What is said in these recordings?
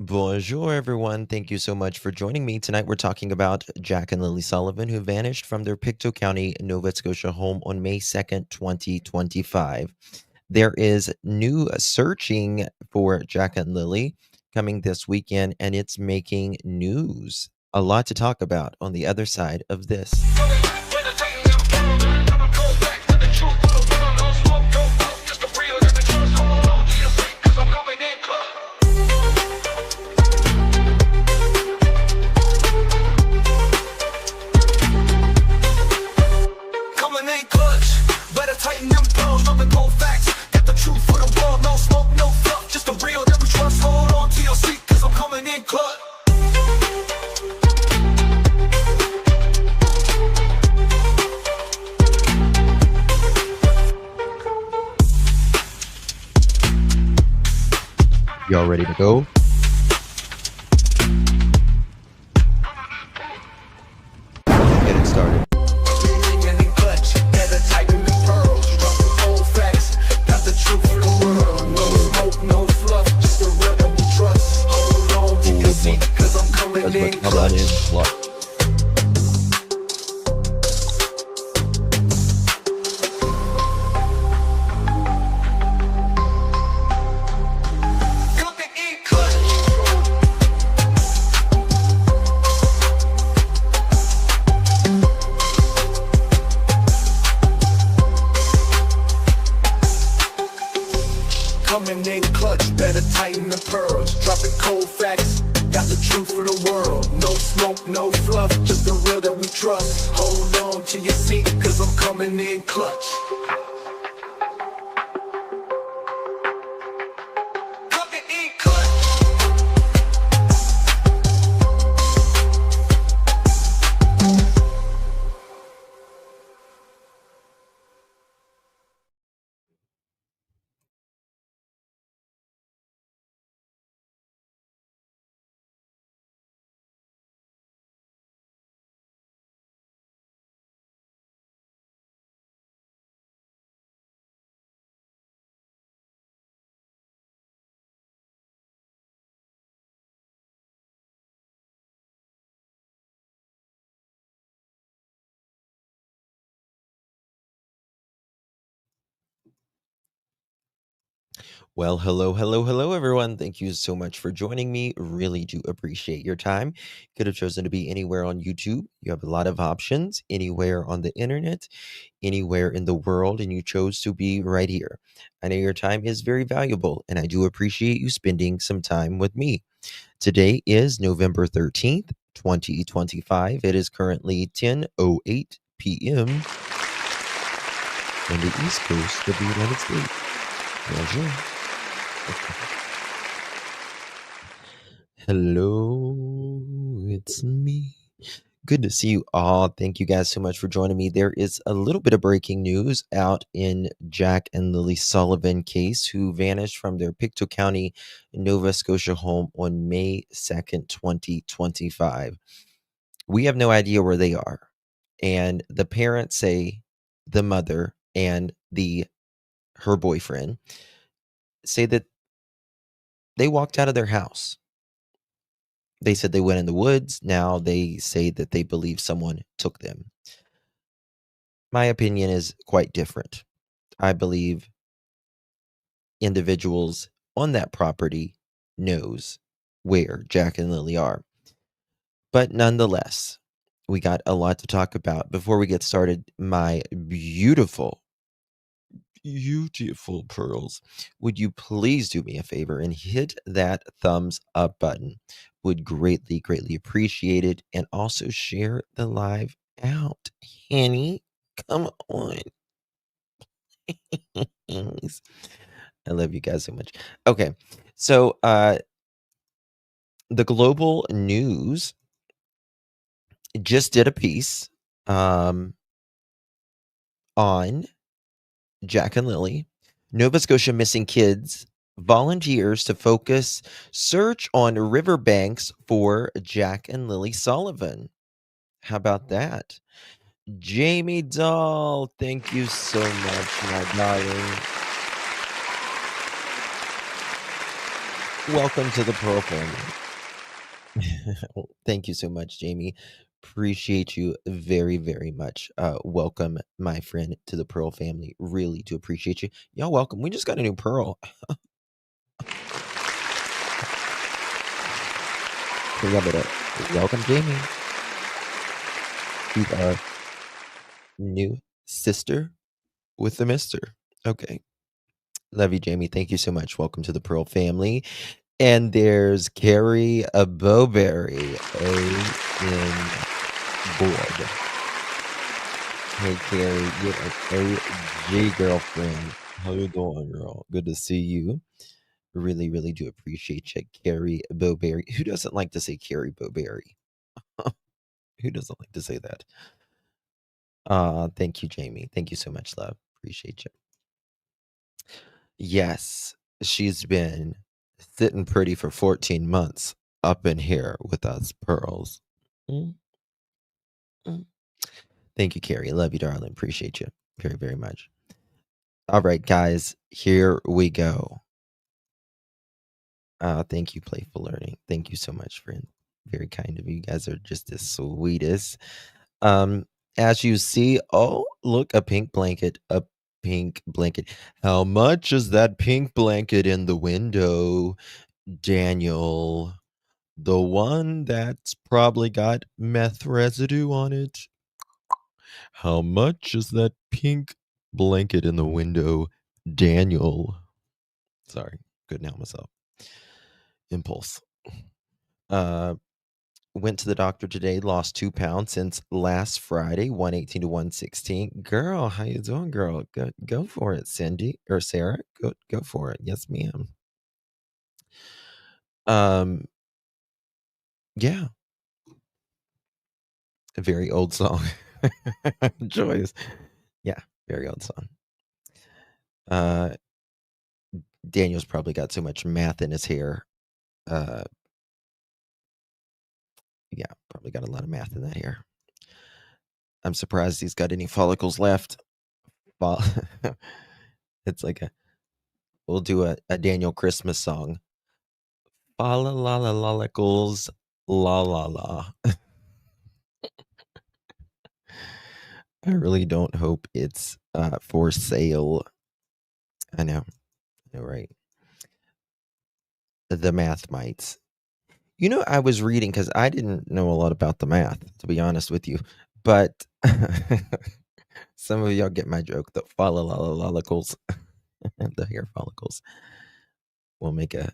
Bonjour, everyone. Thank you so much for joining me. Tonight, we're talking about Jack and Lilly Sullivan, who vanished from their Pictou County, Nova Scotia home on May 2nd, 2025. There is new searching for Jack and Lilly coming this weekend, and it's making news. A lot to talk about on the other side of this. Y'all ready to go? Get it started. How about it? Look. Coming in clutch, better tighten the pearls. Dropping cold facts, got the truth for the world. No smoke, no fluff, just the real that we trust. Hold on to your seat, cause I'm coming in clutch. Coming in clutch. Well, hello, everyone. Thank you so much for joining me. Really do appreciate your time. Could have chosen to be anywhere on YouTube. You have a lot of options, anywhere on the internet, anywhere in the world, and you chose to be right here. I know your time is very valuable, and I do appreciate you spending some time with me. Today is November 13th, 2025. It is currently 10:08 p.m. on the East Coast of the United States. Bonjour. Hello, it's me. Good to see you all. Thank you guys so much for joining me. There is a little bit of breaking news out in Jack and Lilly Sullivan case, who vanished from their Pictou County, Nova Scotia home on May 2nd, 2025. We have no idea where they are. And the parents say, the mother and her boyfriend say that they walked out of their house. They said they went in the woods. Now they say that they believe someone took them. My opinion is quite different. I believe individuals on that property knows where Jack and Lilly are. But nonetheless, we got a lot to talk about. Before we get started, my beautiful pearls, would you please do me a favor and hit that thumbs up button? Would greatly appreciate it. And also share the live out. Henny, come on. I love you guys so much. Okay, so the Global News just did a piece on Jack and Lilly. Nova Scotia missing kids volunteers to focus search on riverbanks for Jack and Lilly Sullivan. How about that? Jamie Doll, thank you so much, my darling. Welcome to the Pearl family. Well, thank you so much, Jamie. Appreciate you very, very much. Welcome, my friend, to the Pearl family. Really do appreciate you. Y'all welcome. We just got a new Pearl. So yeah, but welcome, Jamie. She's our new sister with the Mister. Okay. Love you, Jamie. Thank you so much. Welcome to the Pearl family. And there's Carrie Bowberry, in board. Hey, Carrie, you're an OG girlfriend. How you doing, girl? Good to see you. Really, really do appreciate you, Carrie Bowberry. Who doesn't like to say Carrie Bowberry? Who doesn't like to say that? Thank you, Jamie. Thank you so much, love. Appreciate you. Yes, she's been sitting pretty for 14 months up in here with us, Pearls. Mm, mm. Thank you, Carrie. Love you, darling. Appreciate you very, very much. All right, guys, here we go. Thank you, Playful Learning. Thank you so much, friend. Very kind of you. You guys are just the sweetest. Um, as you see, oh, look, a pink blanket, a pink blanket. How much is that pink blanket in the window, Daniel? The one that's probably got meth residue on it. How much is that pink blanket in the window, Daniel? Sorry, couldn't help myself. Impulse. Uh, went to the doctor today, lost 2 pounds since last Friday, 118 to 116. Girl, how you doing, girl? Go for it, Cindy or Sarah. Go for it. Yes, ma'am. Um, yeah, a very old song. Joyous. Yeah, very old song. Uh, Daniel's probably got so much math in his hair. Uh, yeah, probably got a lot of math in that hair. I'm surprised he's got any follicles left. Fol- it's like we'll do a Daniel Christmas song. Fa la la la lollicles, la la la. I really don't hope it's for sale. I know, right? The math mites. You know, I was reading because I didn't know a lot about the math, to be honest with you. But some of y'all get my joke. The fa la la la lollicles, the hair follicles. We'll make a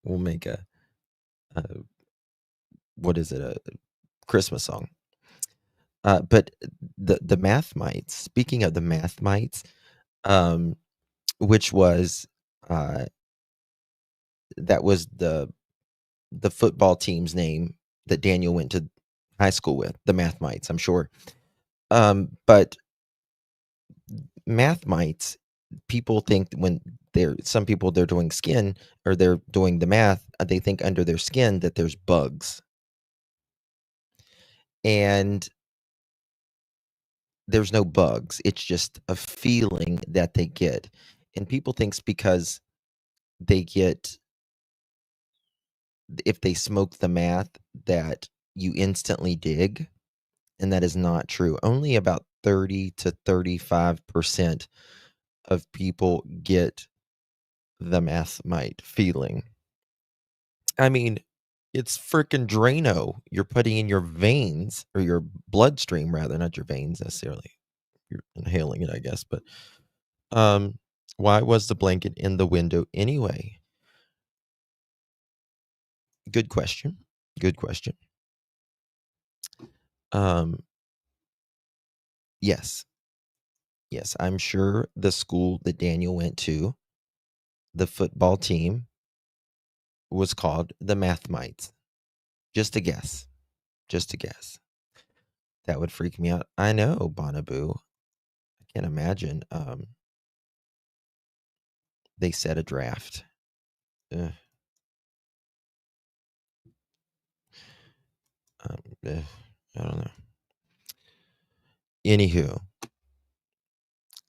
we'll make a what is it, a Christmas song. But the math mites. Speaking of the math mites, um, which was that was the football team's name that Daniel went to high school with, the math mites, I'm sure. But math mites, people think when some people they're doing skin or they're doing the math, they think under their skin that there's bugs. And there's no bugs. It's just a feeling that they get. And people thinks because they get if they smoke the math that you instantly dig, and that is not true. Only about 30 to 35% of people get the math mite feeling. I mean, it's freaking Drano you're putting in your veins or your bloodstream rather, not your veins necessarily. You're inhaling it, I guess, but um why was the blanket in the window anyway? Good question. Good question. Um yes. Yes, I'm sure the school that Daniel went to, the football team was called the Math Mites. Just a guess. Just a guess. That would freak me out. I know, Bonaboo. I can't imagine. They set a draft. Ugh, ugh, I don't know. Anywho,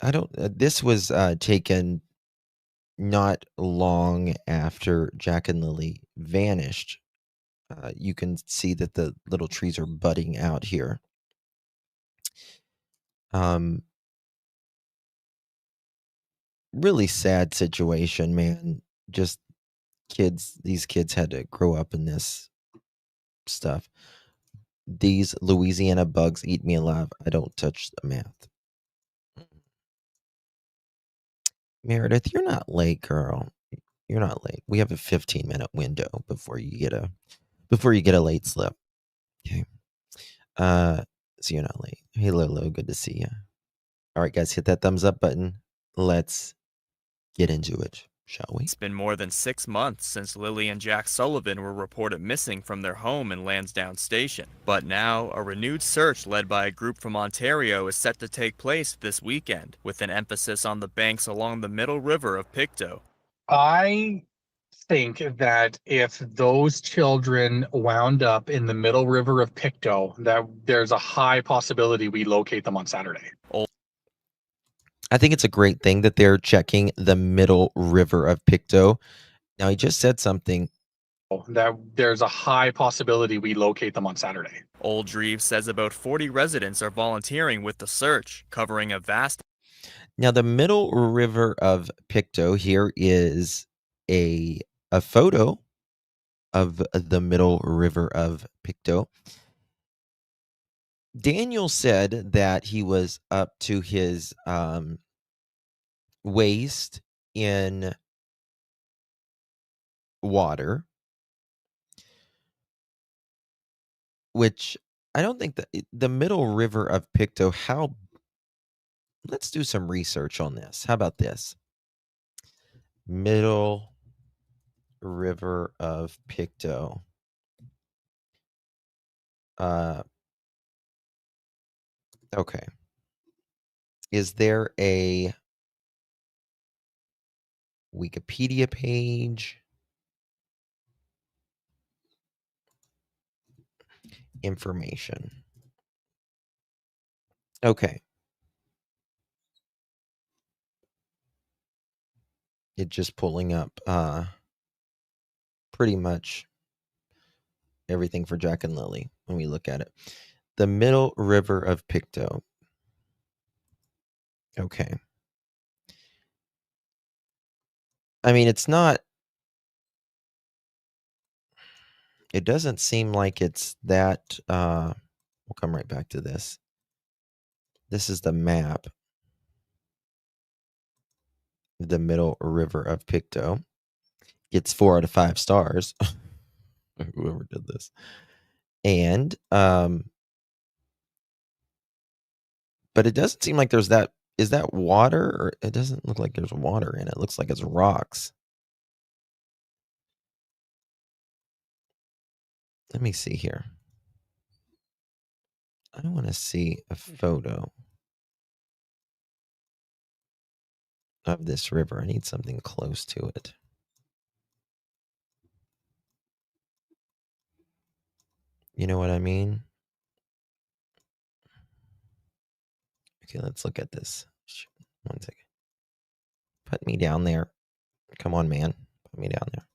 I don't. This was taken not long after Jack and Lily vanished. You can see that the little trees are budding out here. Really sad situation, man. Just these kids had to grow up in this stuff. These Louisiana bugs eat me alive. I don't touch the math. Meredith, you're not late, girl. You're not late. We have a 15-minute window before you get a late slip. Okay. So you're not late. Hey Lolo, good to see you. All right, guys, hit that thumbs up button. Let's get into it, shall we? It's been more than 6 months since Lilly and Jack Sullivan were reported missing from their home in Lansdowne Station. But now, a renewed search led by a group from Ontario is set to take place this weekend, with an emphasis on the banks along the middle river of Pictou. I think that if those children wound up in the middle river of Pictou, that there's a high possibility we locate them on Saturday. I think it's a great thing that they're checking the middle river of Pictou. Now, he just said something. That there's a high possibility we locate them on Saturday. Old Reeve says about 40 residents are volunteering with the search, covering a vast. Now, the middle river of Pictou, here is a photo of the middle river of Pictou. Daniel said that he was up to his waist in water, which I don't think that the middle river of Pictou, let's do some research on this. How about this? Middle river of Pictou. Okay. Is there a Wikipedia page? Information. Okay. It's just pulling up pretty much everything for Jack and Lily when we look at it. The middle river of Pictou. Okay. I mean, it doesn't seem like it's that, we'll come right back to this. This is the map. The middle river of Pictou. Gets 4 out of 5 stars. Whoever did this. And, but it doesn't seem like there's that. Is that water? Or it doesn't look like there's water in it. It looks like it's rocks. Let me see here. I want to see a photo of this river. I need something close to it. You know what I mean? Okay, let's look at this. 1 second. Put me down there. Come on, man. Put me down there.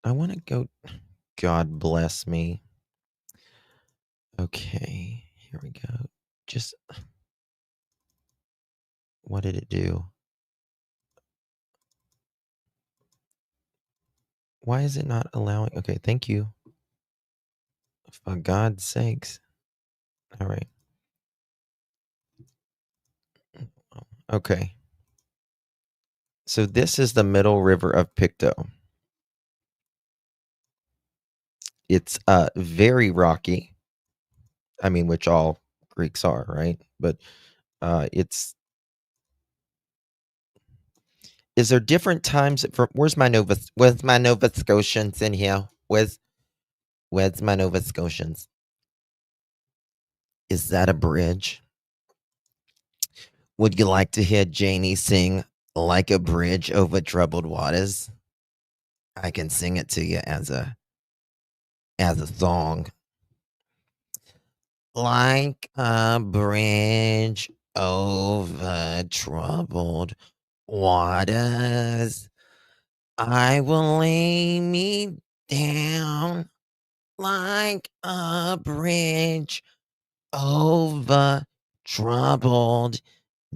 I want to go. God bless me. Okay, here we go. Just. What did it do? Why is it not allowing? Okay, thank you. For God's sakes. All right. Okay. So this is the middle river of Pictou. It's very rocky. I mean, which all Greeks are, right? But it's. Is there different times for? Where's my Nova Scotians in here? Where's my Nova Scotians? Is that a bridge? Would you like to hear Janie sing "Like a Bridge Over Troubled Waters"? I can sing it to you as a song. Like a bridge over troubled waters. I will lay me down like a bridge over troubled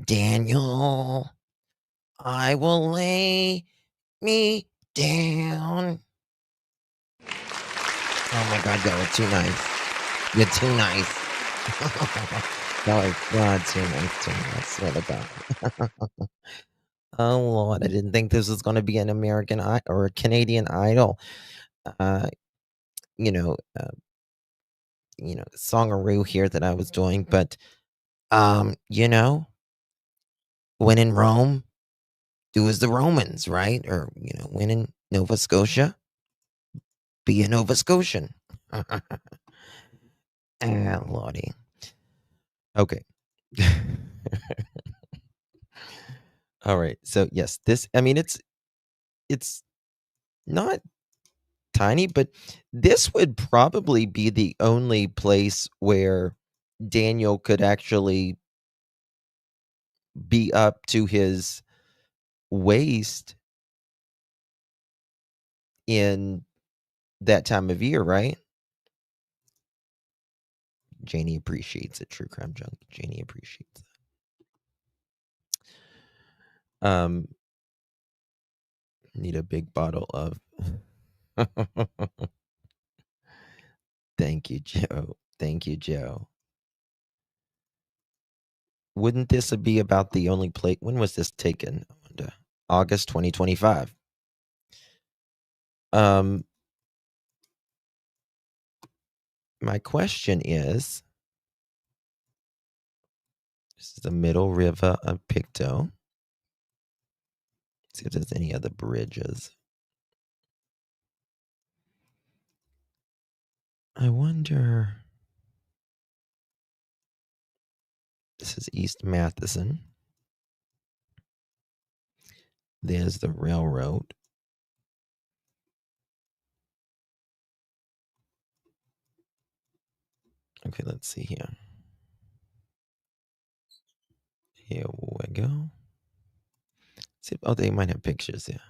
Daniel. I will lay me down. Oh my God, y'all are too nice. You're too nice. Y'all are God, too nice to me. I swear to God. Oh Lord, I didn't think this was going to be an American or a Canadian Idol, uh, you know, uh, songaroo here that I was doing, but you know, when in Rome, do as the Romans, right? Or when in Nova Scotia, be a Nova Scotian. Ah, Lordy. Okay. All right. So yes, it's not tiny, but this would probably be the only place where Daniel could actually be up to his waist in that time of year, right? Janie appreciates it. True crime junk. Janie appreciates it. Need a big bottle of. Thank you, Joe. Thank you, Joe. Wouldn't this be about the only plate? When was this taken? August 2025. My question is, this is the middle river of Pictou. See if there's any other bridges. I wonder. This is East Matheson. There's the railroad. Okay, let's see here. Here we go. See, oh, they might have pictures there.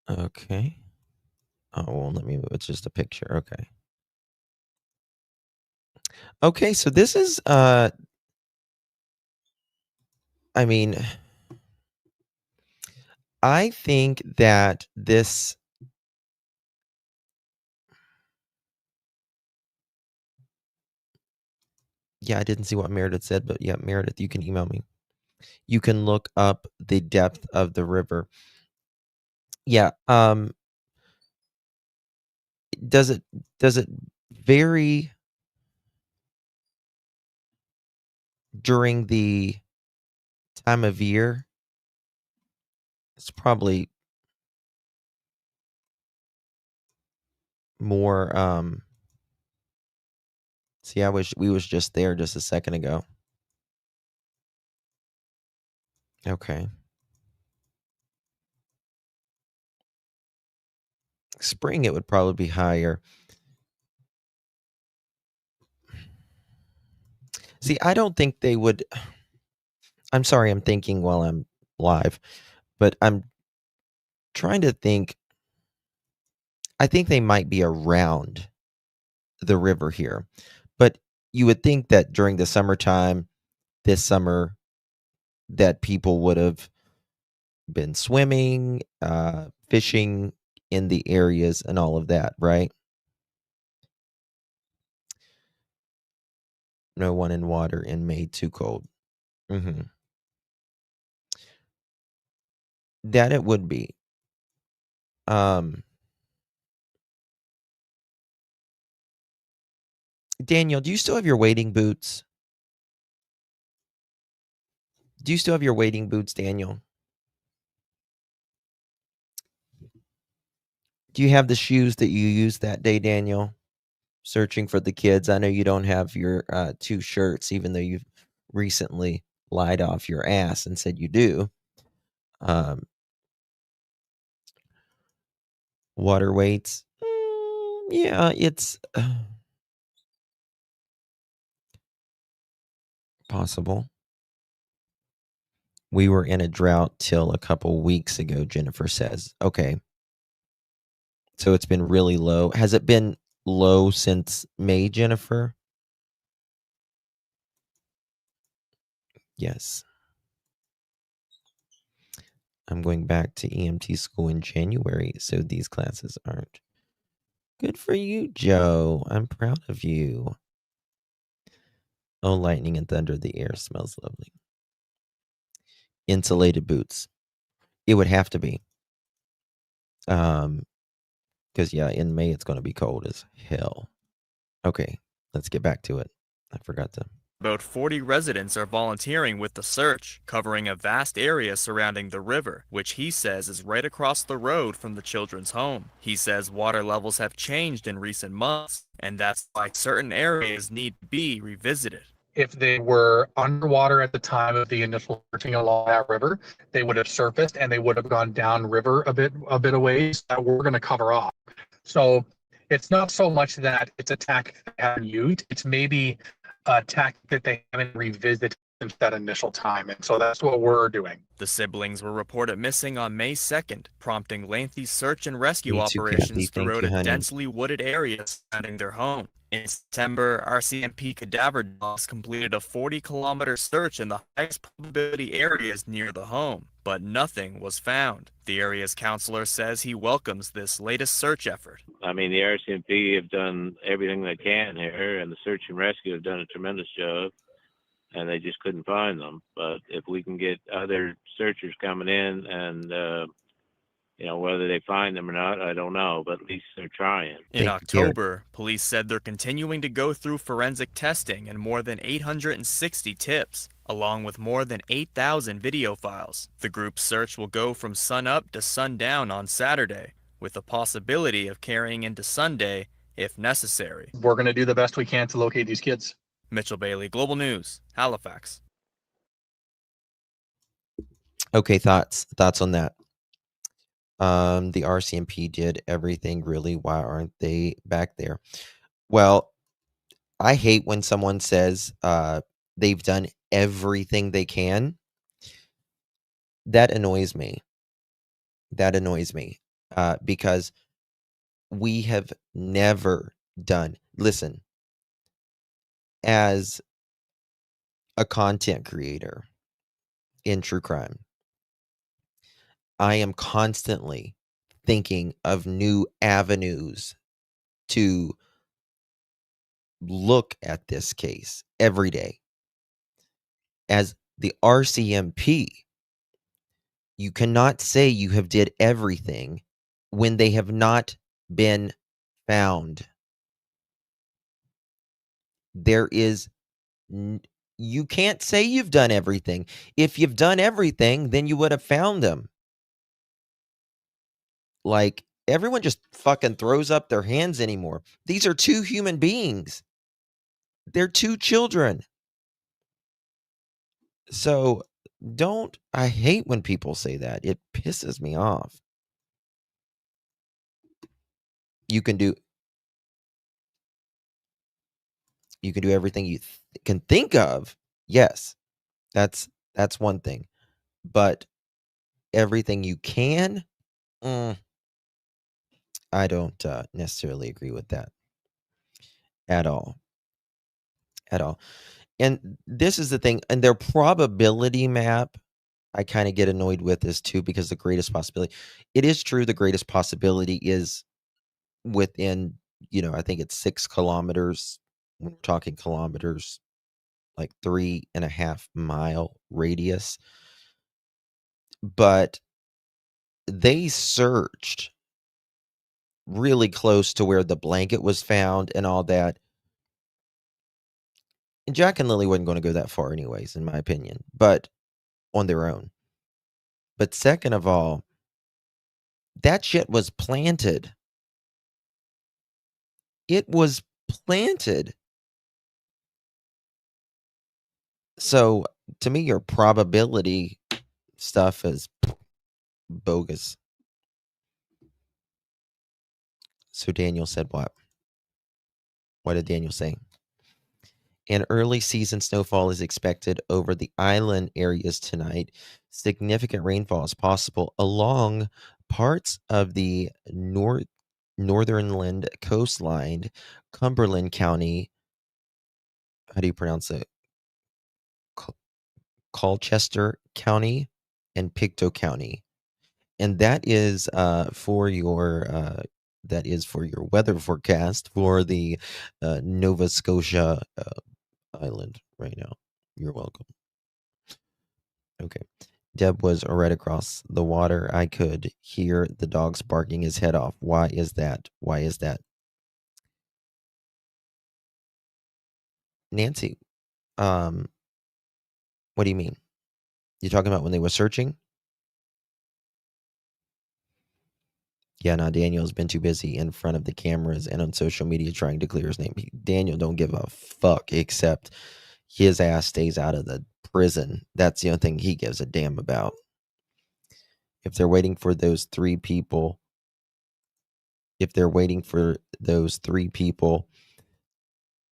Okay. Oh, well, let me move. It's just a picture. Okay. Okay, so this is I mean, I think that this yeah, I didn't see what Meredith said, but yeah, Meredith, you can email me. You can look up the depth of the river. Yeah, does it vary during the time of year? It's probably more see, I wish we was just there just a second ago. Okay. Spring it would probably be higher. See, I don't think they would. I'm sorry, I'm thinking while I'm live, but I'm trying to think. I think they might be around the river here, but you would think that during the summertime, this summer, that people would have been swimming, fishing in the areas and all of that, right? No one in water in May, too cold. That it would be. Daniel, do you still have your wading boots? Do you still have your wading boots, Daniel? Do you have the shoes that you used that day, Daniel? Searching for the kids. I know you don't have your 2 shirts, even though you've recently lied off your ass and said you do. Water weights. Yeah, it's possible. We were in a drought till a couple weeks ago, Jennifer says. Okay. So it's been really low. Has it been low since May, Jennifer? Yes. I'm going back to EMT school in January, so these classes aren't. Good for you, Joe. I'm proud of you. Oh, lightning and thunder. The air smells lovely. Insulated boots. It would have to be. Because, yeah, in May it's going to be cold as hell. Okay, let's get back to it. I forgot to. About 40 residents are volunteering with the search, covering a vast area surrounding the river, which he says is right across the road from the children's home. He says water levels have changed in recent months, and that's why certain areas need to be revisited. If they were underwater at the time of the initial searching along that river, they would have surfaced and they would have gone down river a bit of ways that we're going to cover off. So it's not so much that it's a tactic they haven't used, it's maybe a tactic that they haven't revisited since that initial time. And so that's what we're doing. The siblings were reported missing on May 2nd, prompting lengthy search and rescue Me too, Kathy. operations Thank throughout you, a honey. densely wooded area surrounding their home. In September, RCMP cadaver dogs completed a 40-kilometer search in the highest probability areas near the home, but nothing was found. The area's counselor says he welcomes this latest search effort. I mean, the RCMP have done everything they can here, and the search and rescue have done a tremendous job, and they just couldn't find them. But if we can get other searchers coming in and, whether they find them or not, I don't know, but at least they're trying. In October, police said they're continuing to go through forensic testing and more than 860 tips, along with more than 8,000 video files. The group's search will go from sunup to sundown on Saturday, with the possibility of carrying into Sunday if necessary. We're going to do the best we can to locate these kids. Mitchell Bailey, Global News, Halifax. Okay, thoughts on that. The RCMP did everything, really. Why aren't they back there? Well, I hate when someone says they've done everything they can. That annoys me. Because we have never done. Listen, as a content creator in true crime, I am constantly thinking of new avenues to look at this case every day. As the RCMP, you cannot say you have did everything when they have not been found. You can't say you've done everything. If you've done everything, then you would have found them. Like, everyone just fucking throws up their hands anymore. These are two human beings. They're two children. So I hate when people say that. It pisses me off. You can do everything you can think of. Yes, that's one thing. But everything you can, I don't necessarily agree with that at all. And this is the thing. And their probability map, I kind of get annoyed with this too, because the greatest possibility, it is true, the greatest possibility is within, I think it's 6 kilometers. When we're talking kilometers, like 3.5 mile radius. But they searched really close to where the blanket was found and all that. And Jack and Lily wasn't going to go that far anyways, in my opinion, but on their own. But second of all, that shit was planted. It was planted. So to me, your probability stuff is bogus. So Daniel said what? What did Daniel say? An early season snowfall is expected over the island areas tonight. Significant rainfall is possible along parts of the northernland coastline, Cumberland County. How do you pronounce it? Colchester County and Pictou County. And that is for your weather forecast for the Nova Scotia island right now. You're welcome. Okay. Deb was right across the water. I could hear the dogs barking his head off. Why is that? Why is that? Nancy, what do you mean? You talking about when they were searching? Yeah, no, Daniel's been too busy in front of the cameras and on social media trying to clear his name. Daniel don't give a fuck except his ass stays out of the prison. That's the only thing he gives a damn about. If they're waiting for those three people,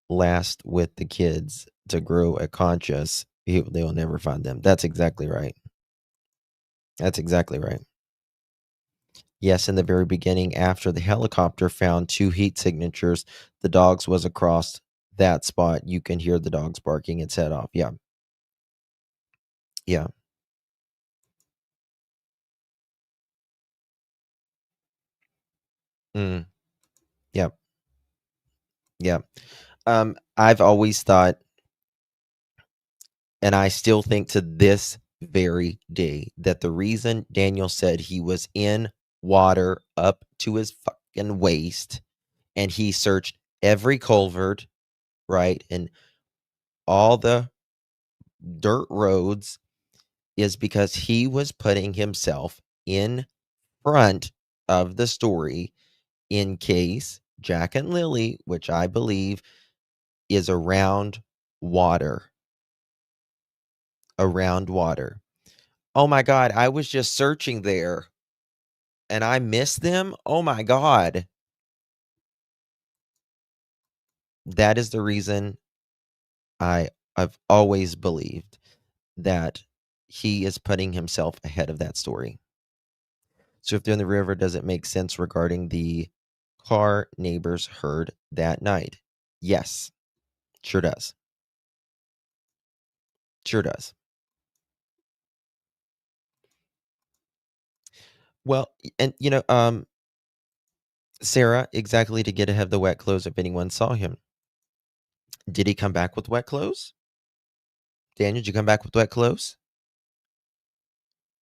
last with the kids to grow a conscience, they'll never find them. That's exactly right. That's exactly right. Yes, in the very beginning, after the helicopter found 2 heat signatures, the dogs was across that spot. You can hear the dogs barking its head off. Yeah. Yeah. Mm. Yep. Yeah. I've always thought, and I still think to this very day, that the reason Daniel said he was in water up to his fucking waist and he searched every culvert, right, and all the dirt roads is because he was putting himself in front of the story in case Jack and Lily, which I believe is around water. Around water. Oh my God, I was just searching there and I missed them. Oh my God. That is the reason I've always believed that he is putting himself ahead of that story. So if they're in the river, does it make sense regarding the car neighbors heard that night? Yes, sure does. Sure does. Well, and Sarah, exactly to get ahead of the wet clothes if anyone saw him. Did he come back with wet clothes? Daniel, did you come back with wet clothes?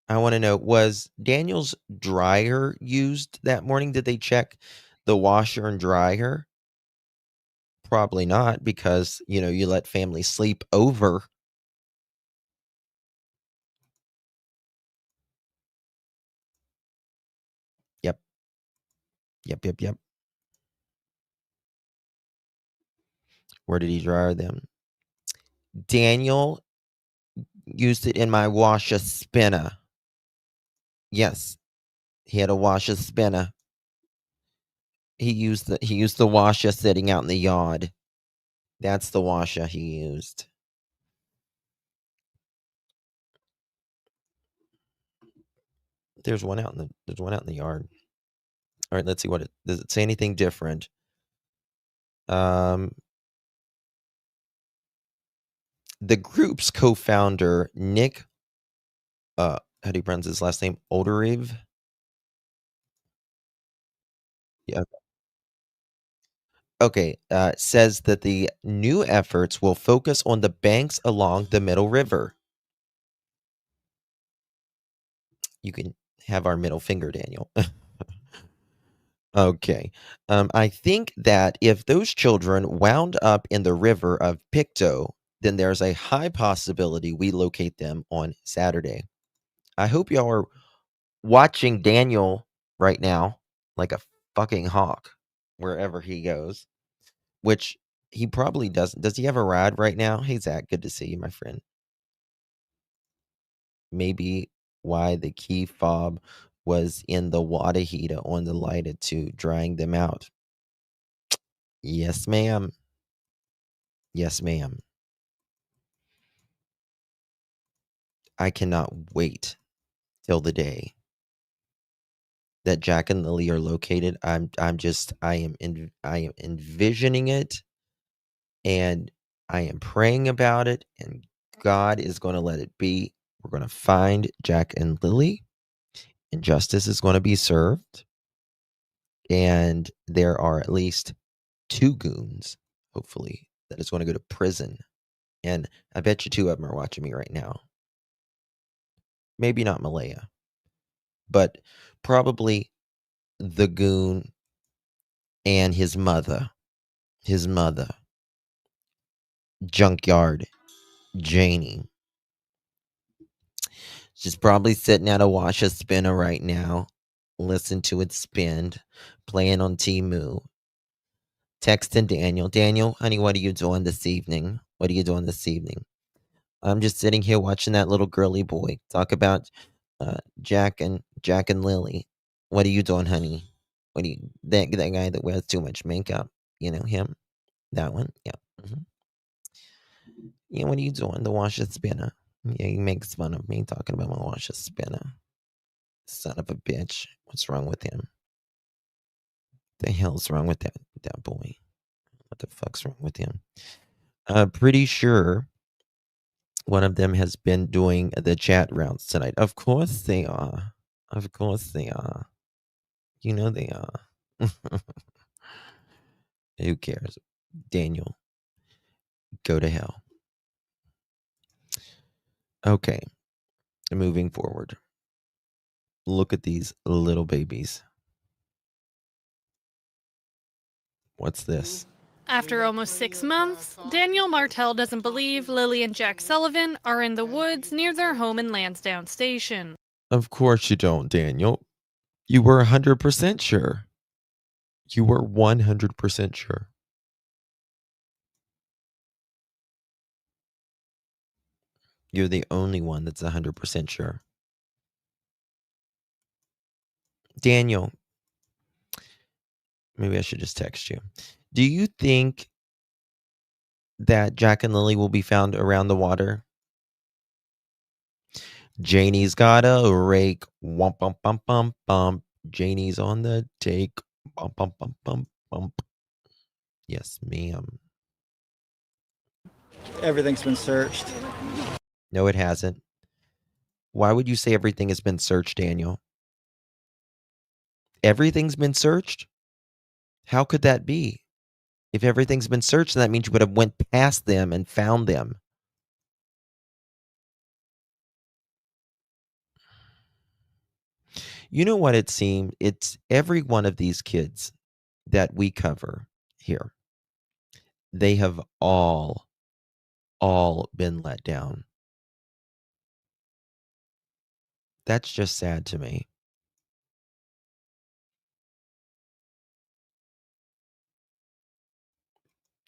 I want to know, was Daniel's dryer used that morning? Did they check the washer and dryer? Probably not, because, you let family sleep over. Yep. Yep, yep, yep. Where did he dryer them? Daniel used it in my washer spinner. Yes, he had a washer spinner. He used the washer sitting out in the yard. That's the washer he used. There's one out in the yard. All right, let's see does it say anything different. The group's co-founder Nick, how do you pronounce his last name? Olderiv. Yeah. Okay, says that the new efforts will focus on the banks along the Middle River. You can have our middle finger, Daniel. Okay. I think that if those children wound up in the river of Pictou, then there's a high possibility we locate them on Saturday. I hope y'all are watching Daniel right now like a fucking hawk wherever he goes, which he probably doesn't. Does he have a ride right now? Hey, Zach, good to see you, my friend. Maybe why the key fob was in the water heater on the lighter to drying them out. Yes, ma'am. Yes, ma'am. I cannot wait till the day that Jack and Lily are located. I am envisioning it, and I am praying about it, and God is going to let it be. We're going to find Jack and Lily, and justice is going to be served. And there are at least 2 goons, hopefully, that is going to go to prison. And I bet you 2 of them are watching me right now. Maybe not Malaya, but probably the goon and his mother, junkyard Janie. She's probably sitting at a wash a spinner right now, listen to it spin, playing on Timu, texting Daniel. Daniel, honey, what are you doing this evening? What are you doing this evening? I'm just sitting here watching that little girly boy talk about Jack and Lily. What are you doing, honey? What do you that guy that wears too much makeup? You know him, that one. Yeah. hmm Yeah. What are you doing? The washer spinner. Yeah, he makes fun of me talking about my washer spinner. Son of a bitch. What's wrong with him? The hell's wrong with that boy? What the fuck's wrong with him? Pretty sure one of them has been doing the chat rounds tonight. Of course they are. Of course they are. You know they are. Who cares? Daniel, go to hell. Okay, moving forward. Look at these little babies. What's this? After almost 6 months, Daniel Martell doesn't believe Lily and Jack Sullivan are in the woods near their home in Lansdowne Station. Of course you don't, Daniel. You were 100% sure. You were 100% sure. You're the only one that's 100% sure. Daniel, maybe I should just text you. Do you think that Jack and Lily will be found around the water? Janie's got a rake. Wump, bump, bump, bump, bump. Janie's on the take. Bump, bump, bump, bump, bump. Yes, ma'am. Everything's been searched. No, it hasn't. Why would you say everything has been searched, Daniel? Everything's been searched? How could that be? If everything's been searched, then that means you would have went past them and found them. You know what it seemed? It's every one of these kids that we cover here. They have all been let down. That's just sad to me.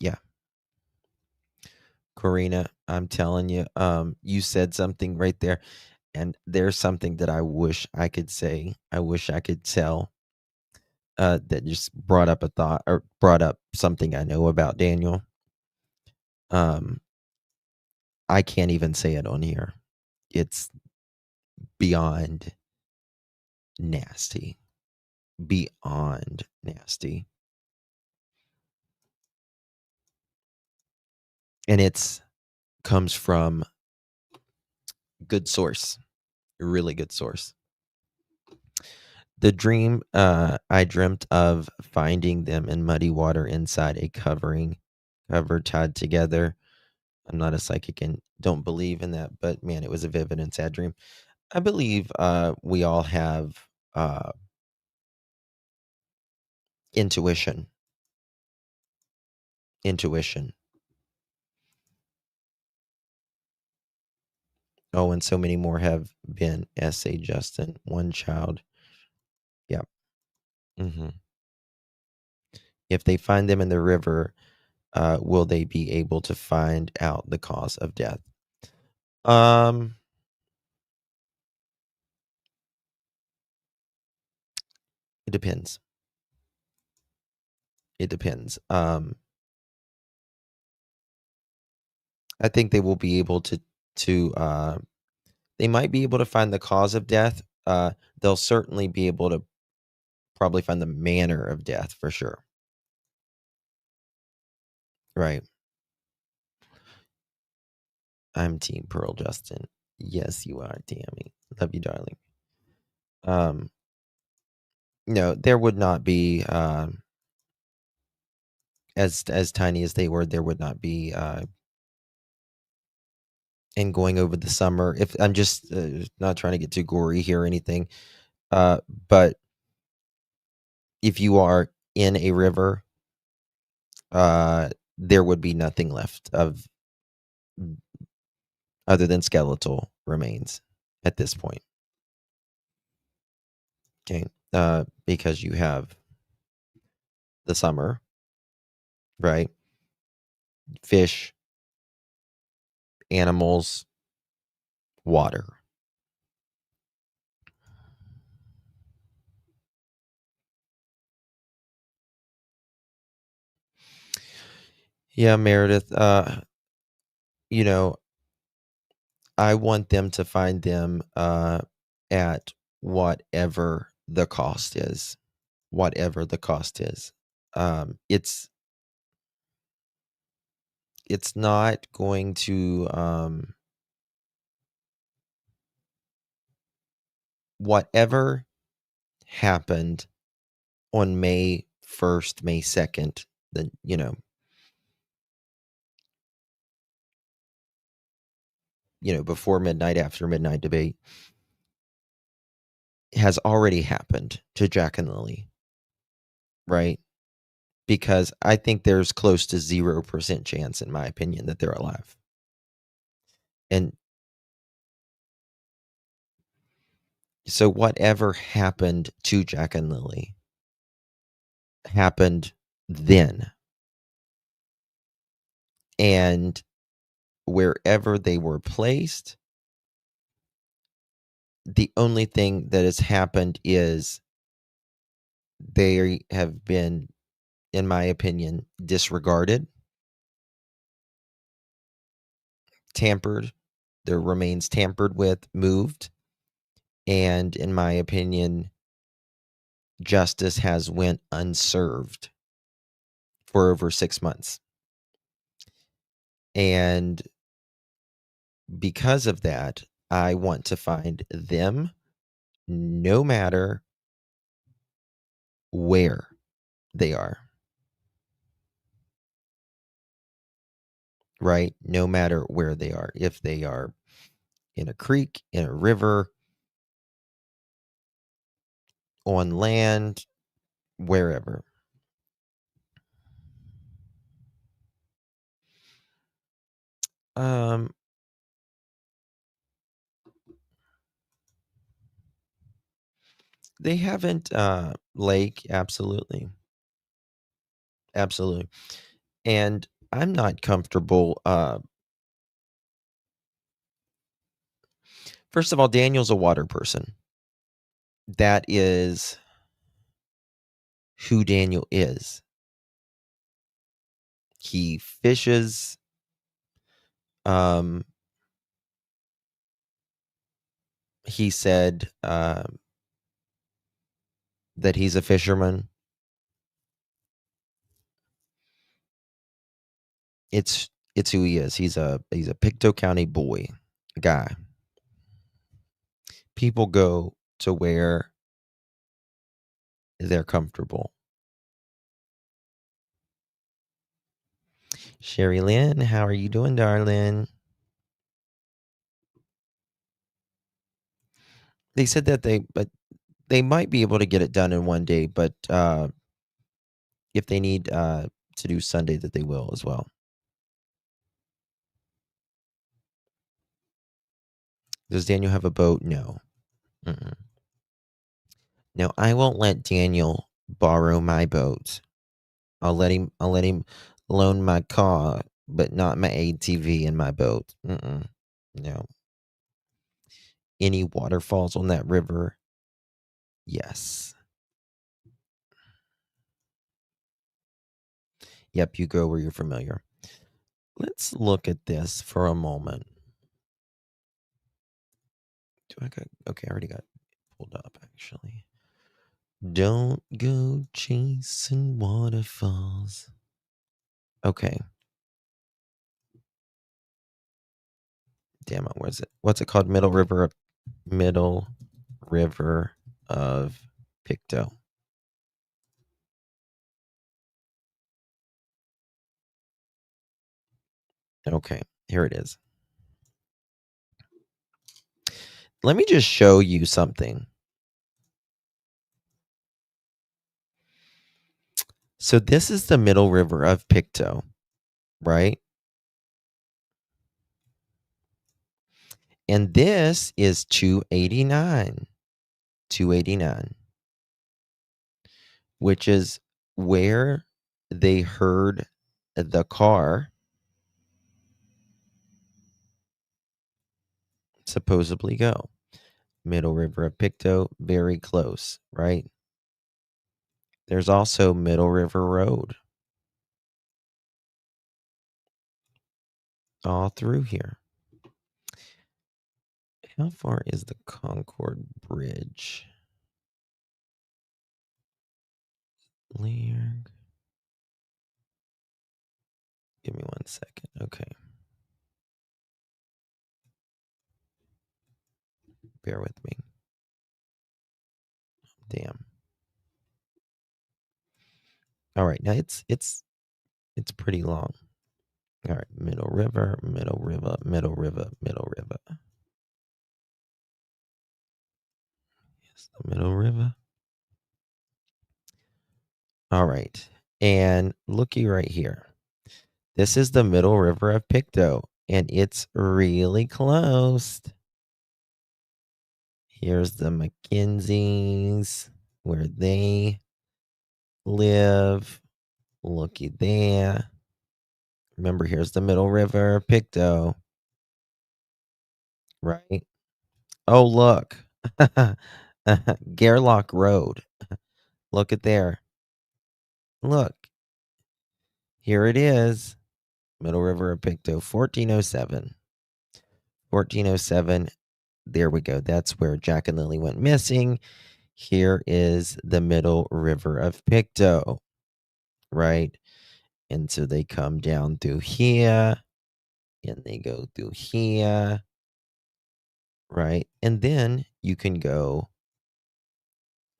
Yeah. Karina, I'm telling you, you said something right there. And there's something that I wish I could say. I wish I could tell. That just brought up a thought or brought up something I know about Daniel. I can't even say it on here. It's beyond nasty. Beyond nasty. And it's comes from good source. A really good source. The dream I dreamt of finding them in muddy water inside a cover tied together. I'm not a psychic and don't believe in that, but man, it was a vivid and sad dream. I believe we all have intuition. Intuition. Oh, and so many more have been. S.A. Justin, one child. Yeah. hmm If they find them in the river, will they be able to find out the cause of death? It depends. It depends. I think they will be able to they might be able to find the cause of death. They'll certainly be able to probably find the manner of death for sure. Right. I'm Team Pearl, Justin. Yes, you are, Tammy. Love you, darling. No, there would not be as tiny as they were. There would not be in going over the summer. If I'm just not trying to get too gory here or anything, but if you are in a river, there would be nothing left of other than skeletal remains at this point. Okay, because you have the summer, right? Fish, animals, water. Yeah, Meredith. You know, I want them to find them at whatever the cost is. Whatever the cost is. It's not going to whatever happened on May 1st, May 2nd, then before midnight, after midnight debate has already happened to Jack and Lily, right? Because I think there's close to 0% chance, in my opinion, that they're alive. And so whatever happened to Jack and Lily happened then. And wherever they were placed, the only thing that has happened is they have been, in my opinion, disregarded, tampered, their remains tampered with, moved, and in my opinion, justice has went unserved for over 6 months. And because of that, I want to find them no matter where they are. Right? No matter where they are. If they are in a creek, in a river, on land, wherever. They haven't Lake, absolutely. Absolutely. And I'm not comfortable first of all, Daniel's a water person. That is who Daniel is. He fishes. He said that he's a fisherman. It's who he is. He's a Pictou County boy, guy. People go to where they're comfortable. Sherry Lynn, how are you doing, darling? They said that they might be able to get it done in one day, but if they need to do Sunday, that they will as well. Does Daniel have a boat? No. Mm-mm. No, I won't let Daniel borrow my boat. I'll let him loan my car, but not my ATV and my boat. No. Any waterfalls on that river? Yes. Yep, you go where you're familiar. Let's look at this for a moment. Okay, I already got pulled up, actually. Don't go chasing waterfalls. Okay. Damn it, where's it? What's it called? Middle River of Pictou. Okay, here it is. Let me just show you something. So this is the Middle River of Pictou, right? And this is 289. 289. Which is where they heard the car supposedly go. Middle River of Pictou, very close, right? There's also Middle River Road all through here. How far is the Concord Bridge? Lear. Give me 1 second. Okay. Bear with me. Damn. All right. Now it's pretty long. All right. Middle River, Middle River, Middle River, Middle River. Yes, the Middle River. All right. And looky right here. This is the Middle River of Pictou, and it's really close. Here's the Mackenzies, where they live. Looky there. Remember, here's the Middle River, Pictou. Right? Oh, look. Gerlach Road. Look at there. Look. Here it is. Middle River of Pictou, 1407. 1407. There we go. That's where Jack and Lily went missing. Here is the Middle River of Pictou, right? And so they come down through here, and they go through here, right? And then you can go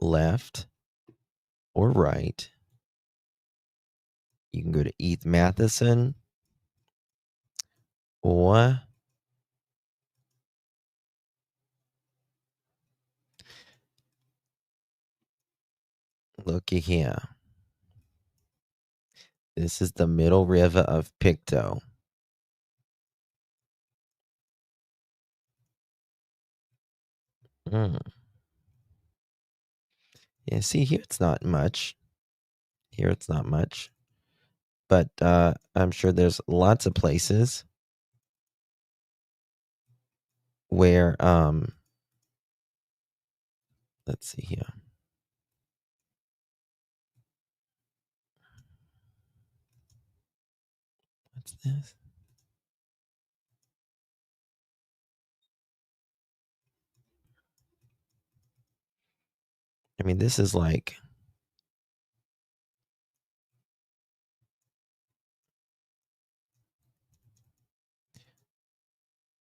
left or right. You can go to East Matheson, or looky here. This is the Middle River of Pictou. Yeah, see, here it's not much. Here it's not much. But I'm sure there's lots of places where, let's see here. What's this? I mean, this is like,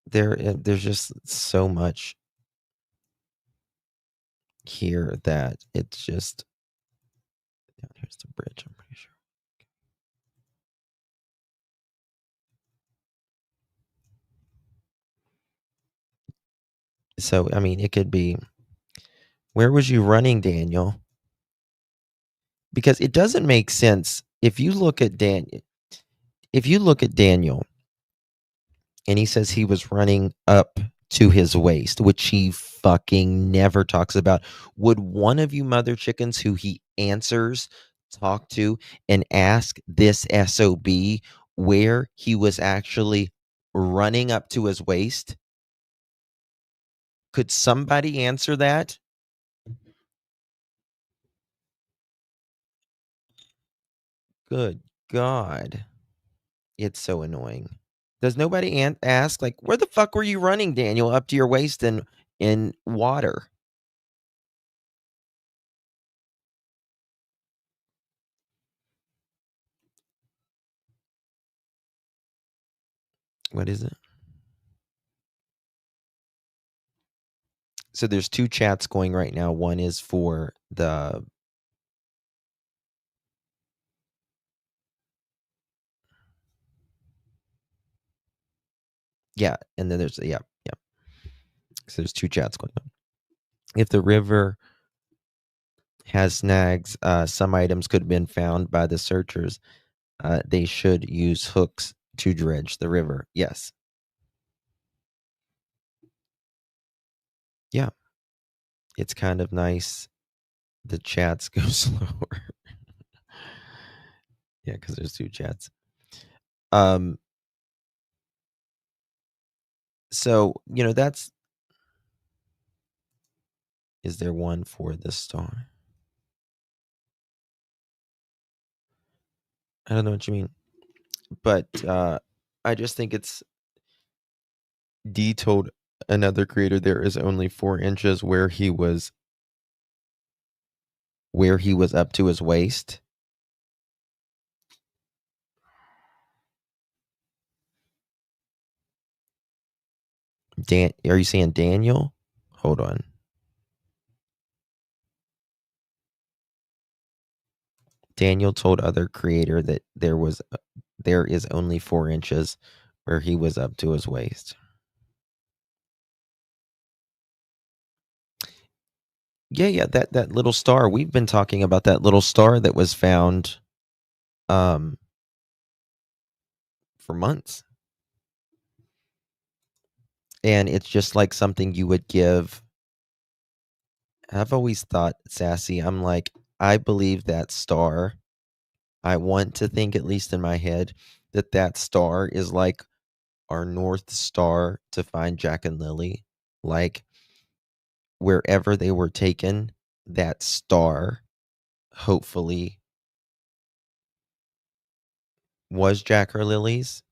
there's just so much here that it's just, here's the bridge, I'm pretty sure. So, I mean, it could be, where was you running, Daniel? Because it doesn't make sense. If you look at Daniel, and he says he was running up to his waist, which he fucking never talks about. Would one of you mother chickens who he answers talk to and ask this SOB where he was actually running up to his waist? Could somebody answer that? Good God. It's so annoying. Does nobody ask, like, where the fuck were you running, Daniel, up to your waist in water? What is it? So there's two chats going right now. One is for the and then there's So there's two chats going on. If the river has snags, some items could have been found by the searchers. They should use hooks to dredge the river. Yes. Yeah. It's kind of nice. The chats go slower. Yeah, because there's two chats. So, that's. Is there one for the star? I don't know what you mean. But I just think it's. D told another creator there is only 4 inches where he was up to his waist. Are you saying Daniel? Hold on. Daniel told other creator that there is only 4 inches where he was up to his waist. Yeah, that little star. We've been talking about that little star that was found for months. And it's just like something you would give. I've always thought, Sassy, I'm like, I believe that star. I want to think, at least in my head, that star is like our North Star to find Jack and Lily. Like, wherever they were taken, that star hopefully was Jack or Lily's,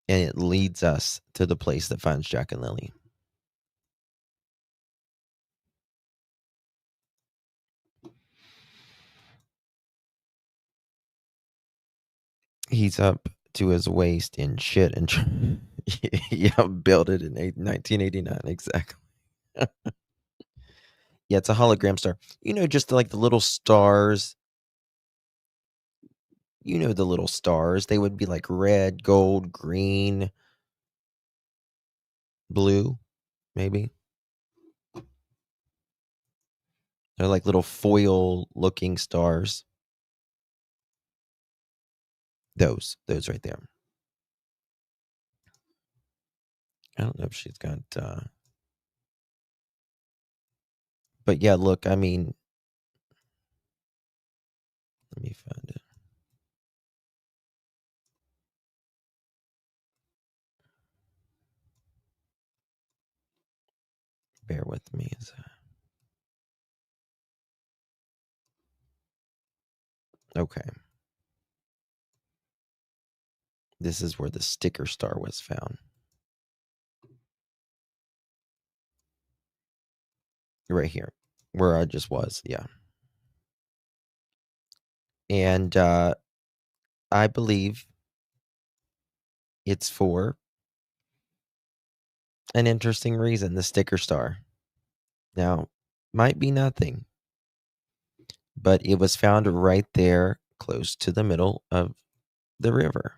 and it leads us to the place that finds Jack and Lily. He's up to his waist in shit and yeah, built it in 1989, exactly. Yeah, it's a hologram star. Just like the little stars. The little stars. They would be like red, gold, green, blue, maybe. They're like little foil-looking stars. Those right there. I don't know if she's got. But yeah, look. I mean, let me find it. Bear with me. Okay. This is where the sticker star was found. Right here, where I just was. Yeah. And I believe it's for an interesting reason, the sticker star. Now, might be nothing, but it was found right there close to the middle of the river,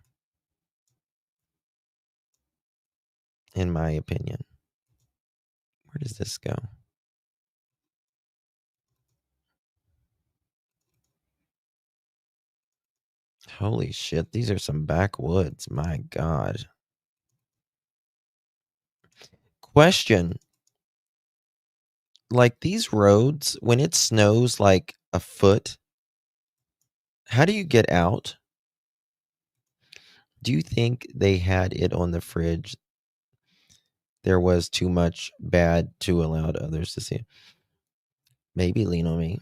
in my opinion. Where does this go? Holy shit, these are some backwoods. My God. Question. Like these roads, when it snows like a foot, how do you get out? Do you think they had it on the fridge? There was too much bad to allow others to see. Maybe lean on me.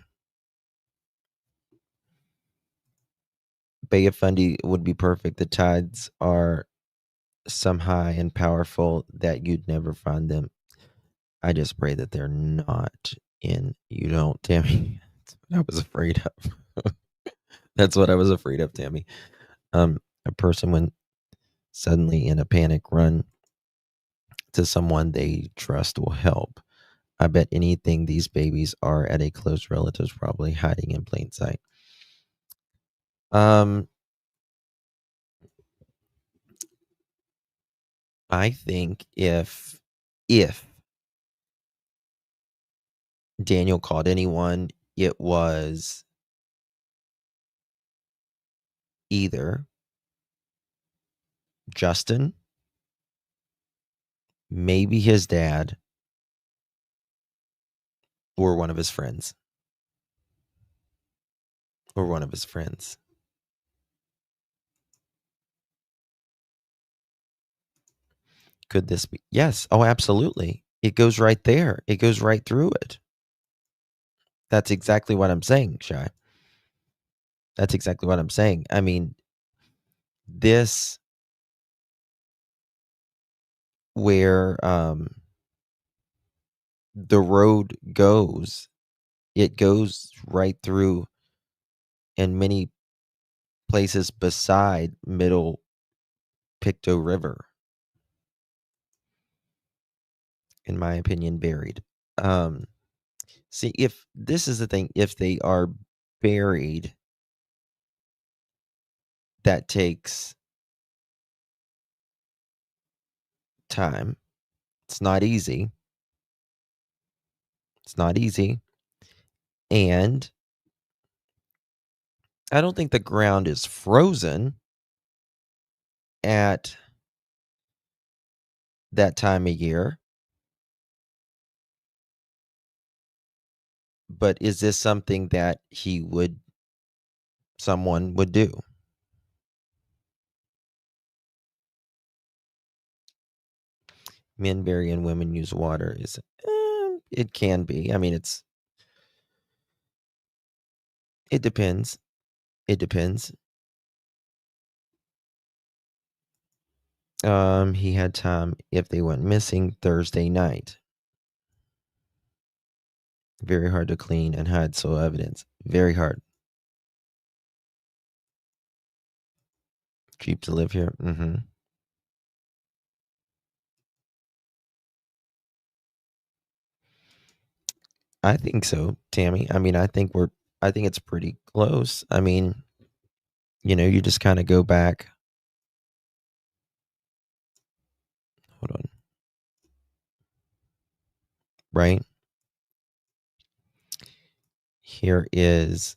Bay of Fundy would be perfect. The tides are some high and powerful that you'd never find them. I just pray that they're not in. You don't, Tammy. That's what I was afraid of. That's what I was afraid of, Tammy. A person when suddenly in a panic run to someone they trust will help. I bet anything these babies are at a close relative's probably hiding in plain sight. I think if Daniel called anyone, it was either Justin, maybe his dad, or one of his friends. Or one of his friends. Could this be? Yes. Oh, absolutely. It goes right there. It goes right through it. That's exactly what I'm saying, Shai. That's exactly what I'm saying. I mean, this where the road goes, it goes right through in many places beside Middle Pictou River, in my opinion, buried. See, if this is the thing, if they are buried, that takes time. It's not easy. It's not easy. And I don't think the ground is frozen at that time of year. But is this something that someone would do? Men bury and women use water is it can be. I mean, it depends. It depends. He had time if they went missing Thursday night. Very hard to clean and hide sole evidence. Very hard. Cheap to live here. Mm-hmm. I think so, Tammy. I mean, I think it's pretty close. I mean, you just kind of go back. Hold on. Right? Here is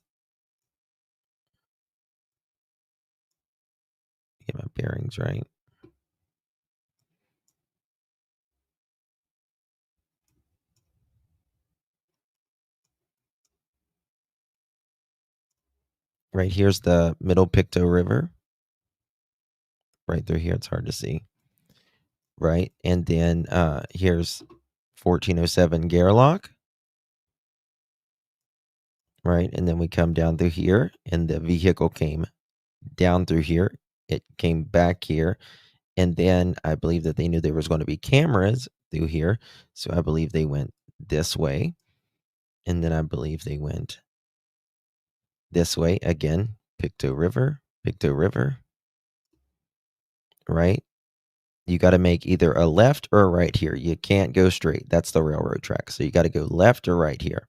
get my bearings right. Right here's the Middle Pictou River. Right through here, it's hard to see. Right, and then here's 1407 Garlock. Right, and then we come down through here, and the vehicle came down through here. It came back here, and then I believe that they knew there was going to be cameras through here, so I believe they went this way, and then I believe they went this way again. Pictou River, right? You got to make either a left or a right here. You can't go straight. That's the railroad track. So you got to go left or right here.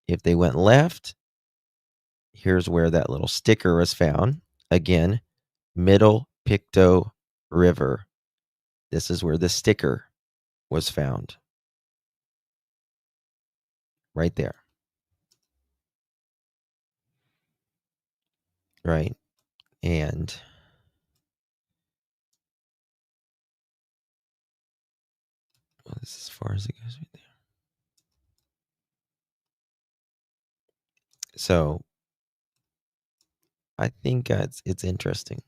If they went left, here's where that little sticker was found. Again, Middle Pictou River. This is where the sticker was found. Right there. Right. And this is as far as it goes right there. So I think it's interesting.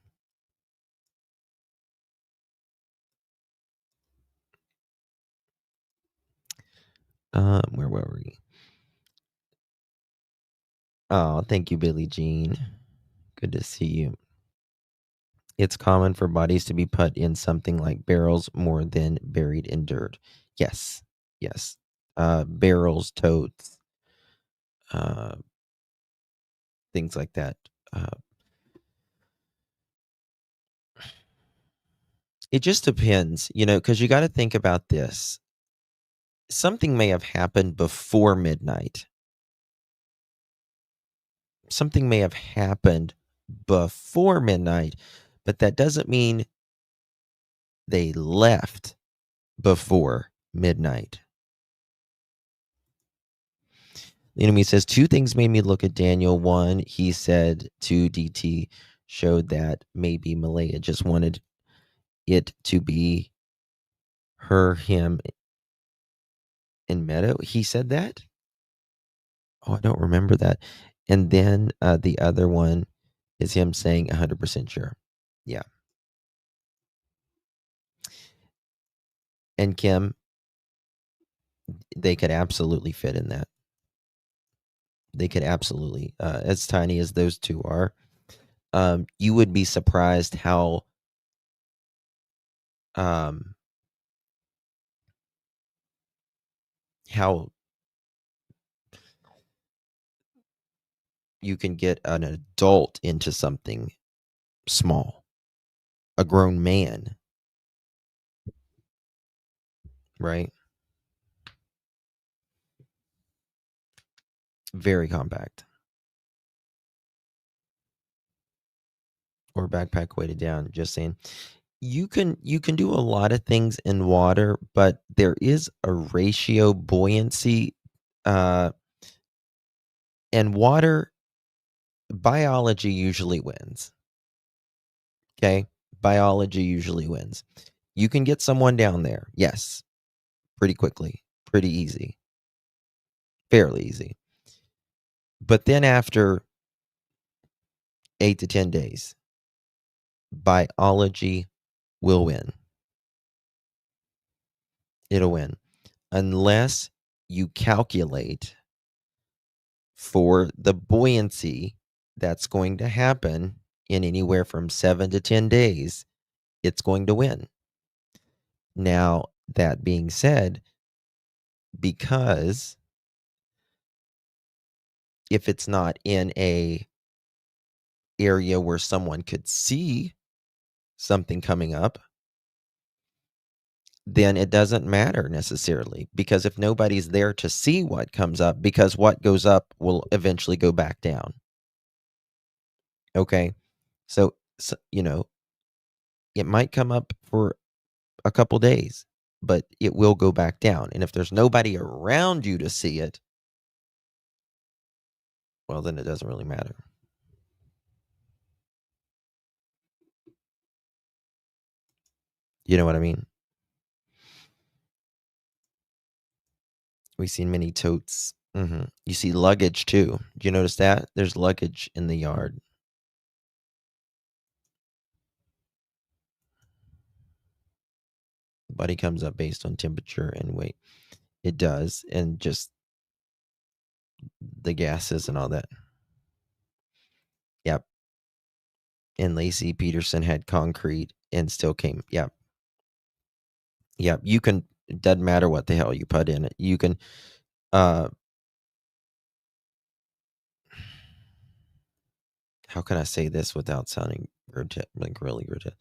Where were we? Oh, thank you, Billie Jean. Good to see you. It's common for bodies to be put in something like barrels more than buried in dirt. Yes. Yes. Barrels, totes, things like that. It just depends, because you got to think about this. Something may have happened before midnight. Something may have happened before midnight, but that doesn't mean they left before midnight. The enemy says 2 things made me look at Daniel. 1, he said to DT, showed that maybe Malaya just wanted it to be her, him, and Meadow. He said that? Oh, I don't remember that. And then the other one is him saying 100% sure. Yeah. And Kim, they could absolutely fit in that. They could absolutely, as tiny as those two are, you would be surprised how you can get an adult into something small, a grown man, right? Very compact. Or backpack weighted down, just saying. You can do a lot of things in water, but there is a ratio buoyancy, and water biology usually wins. Okay? Biology usually wins. You can get someone down there, yes, pretty quickly, pretty easy, fairly easy. But then after 8 to 10 days, biology will win. It'll win. Unless you calculate for the buoyancy that's going to happen in anywhere from 7 to 10 days, it's going to win. Now, that being said, because if it's not in a area where someone could see something coming up, then it doesn't matter necessarily, because if nobody's there to see what comes up, because what goes up will eventually go back down. Okay? So it might come up for a couple days, but it will go back down. And if there's nobody around you to see it, well, then it doesn't really matter. You know what I mean? We've seen many totes. You see luggage too. Do you notice that? There's luggage in the yard. Body comes up based on temperature and weight. It does. And just the gases and all that. Yep. And Lacey Peterson had concrete and still came. Yep. Yep. You can, it doesn't matter what the hell you put in it. You can, how can I say this without sounding like really grotesque?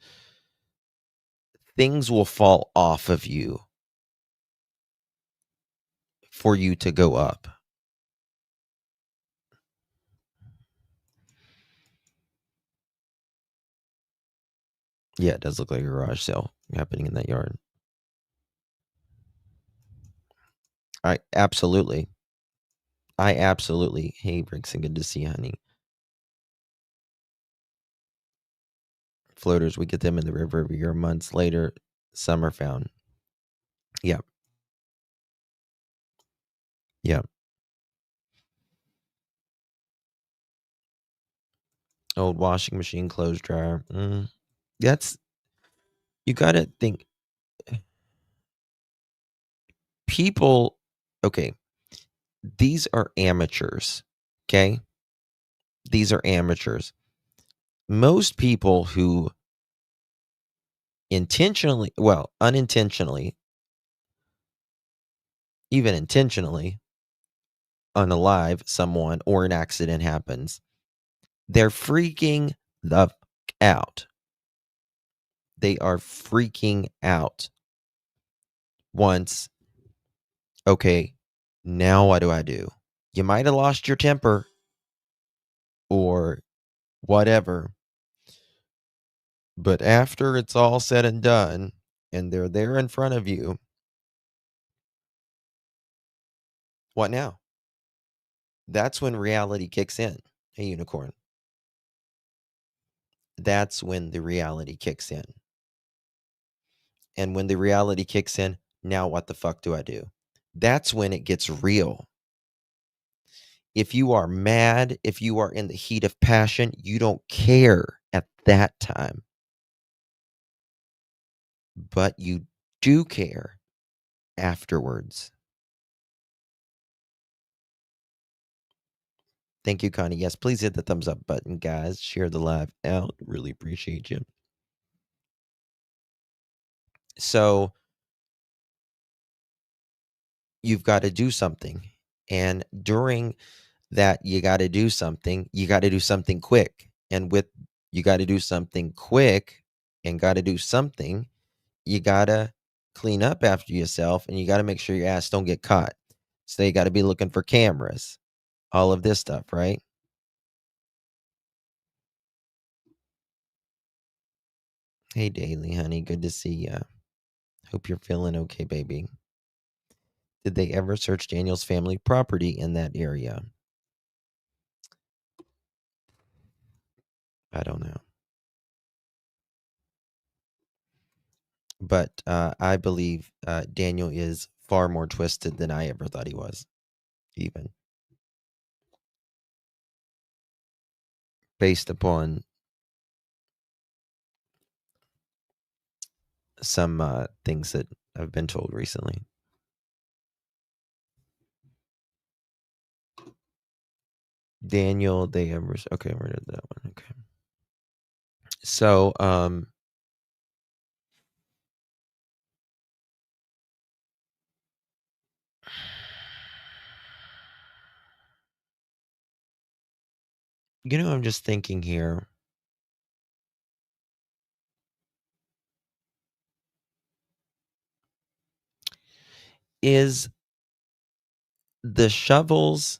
Things will fall off of you for you to go up. Yeah, it does look like a garage sale happening in that yard. I absolutely. Hey, Brixton, good to see you, honey. Floaters, we get them in the river every year. Months later, some are found. Yep. Yep. Old washing machine, clothes dryer. That's, you got to think. People, okay, these are amateurs, okay? These are amateurs. most people who intentionally, well, unintentionally, even intentionally unalive someone or an accident happens, they're freaking the f- out. They are freaking out once, okay, now what do I do? You might have lost your temper or whatever, but after it's all said and done and they're there in front of you, what now? That's when reality kicks in. Hey, unicorn. That's when the reality kicks in. And when the reality kicks in, now what the fuck do I do? That's when it gets real. If you are mad, if you are in the heat of passion, you don't care at that time. But you do care afterwards. Thank you, Connie. Yes, please hit the thumbs up button, guys. Share the live out. Really appreciate you. So you've got to do something. And during that, you got to do something quick. And with you got to do something quick and got to do something, you got to clean up after yourself and you got to make sure your ass don't get caught. So you got to be looking for cameras, all of this stuff, right? Hey, Daily, honey. Good to see ya. Hope you're feeling okay, baby. Did they ever search Daniel's family property in that area? I don't know. But I believe Daniel is far more twisted than I ever thought he was, even based upon some things that I've been told recently. Daniel, they ever okay, where did that one? Okay. So I'm just thinking here. Is the shovels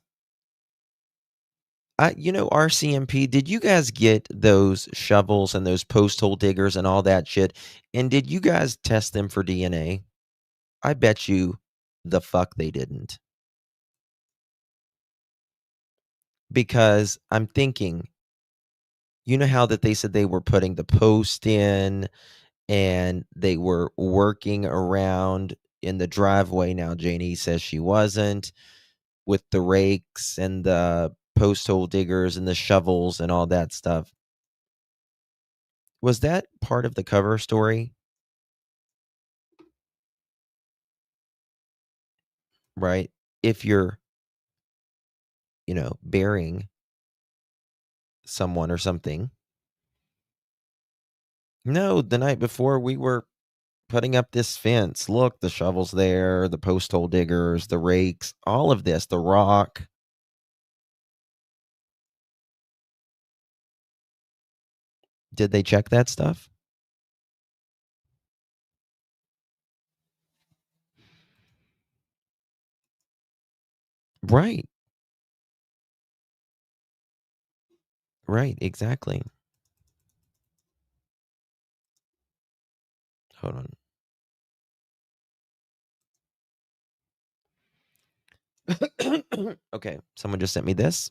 RCMP, did you guys get those shovels and those post hole diggers and all that shit? And did you guys test them for DNA? I bet you the fuck they didn't. Because I'm thinking, you know how that they said they were putting the post in and they were working around in the driveway. Now Janie says she wasn't, with the rakes and the post hole diggers and the shovels and all that stuff. Was that part of the cover story? Right? If you're, burying someone or something. No, the night before we were putting up this fence. Look, the shovels there, the post hole diggers, the rakes, all of this, the rock. Did they check that stuff? Right. Right, exactly. Hold on. Okay, someone just sent me this.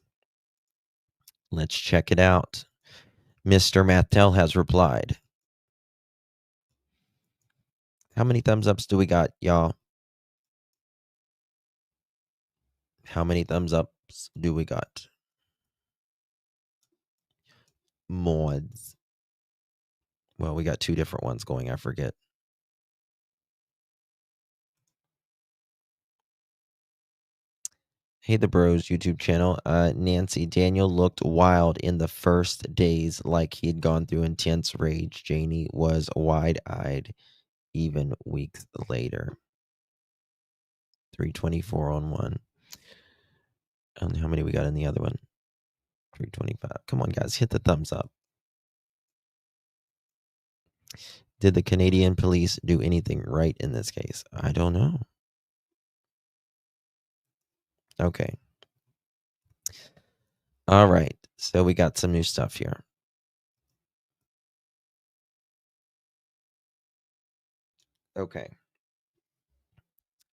Let's check it out. Mr. Martell has replied. How many thumbs ups do we got, y'all? How many thumbs ups do we got? Mods. Well, we got two different ones going. I forget. Hey, the Bros YouTube channel. Nancy, Daniel looked wild in the first days, like he'd gone through intense rage. Janie was wide-eyed even weeks later. 324 on one. And how many we got in the other one? 325. Come on, guys, hit the thumbs up. Did the Canadian police do anything right in this case? I don't know. Okay. All right. So we got some new stuff here. Okay.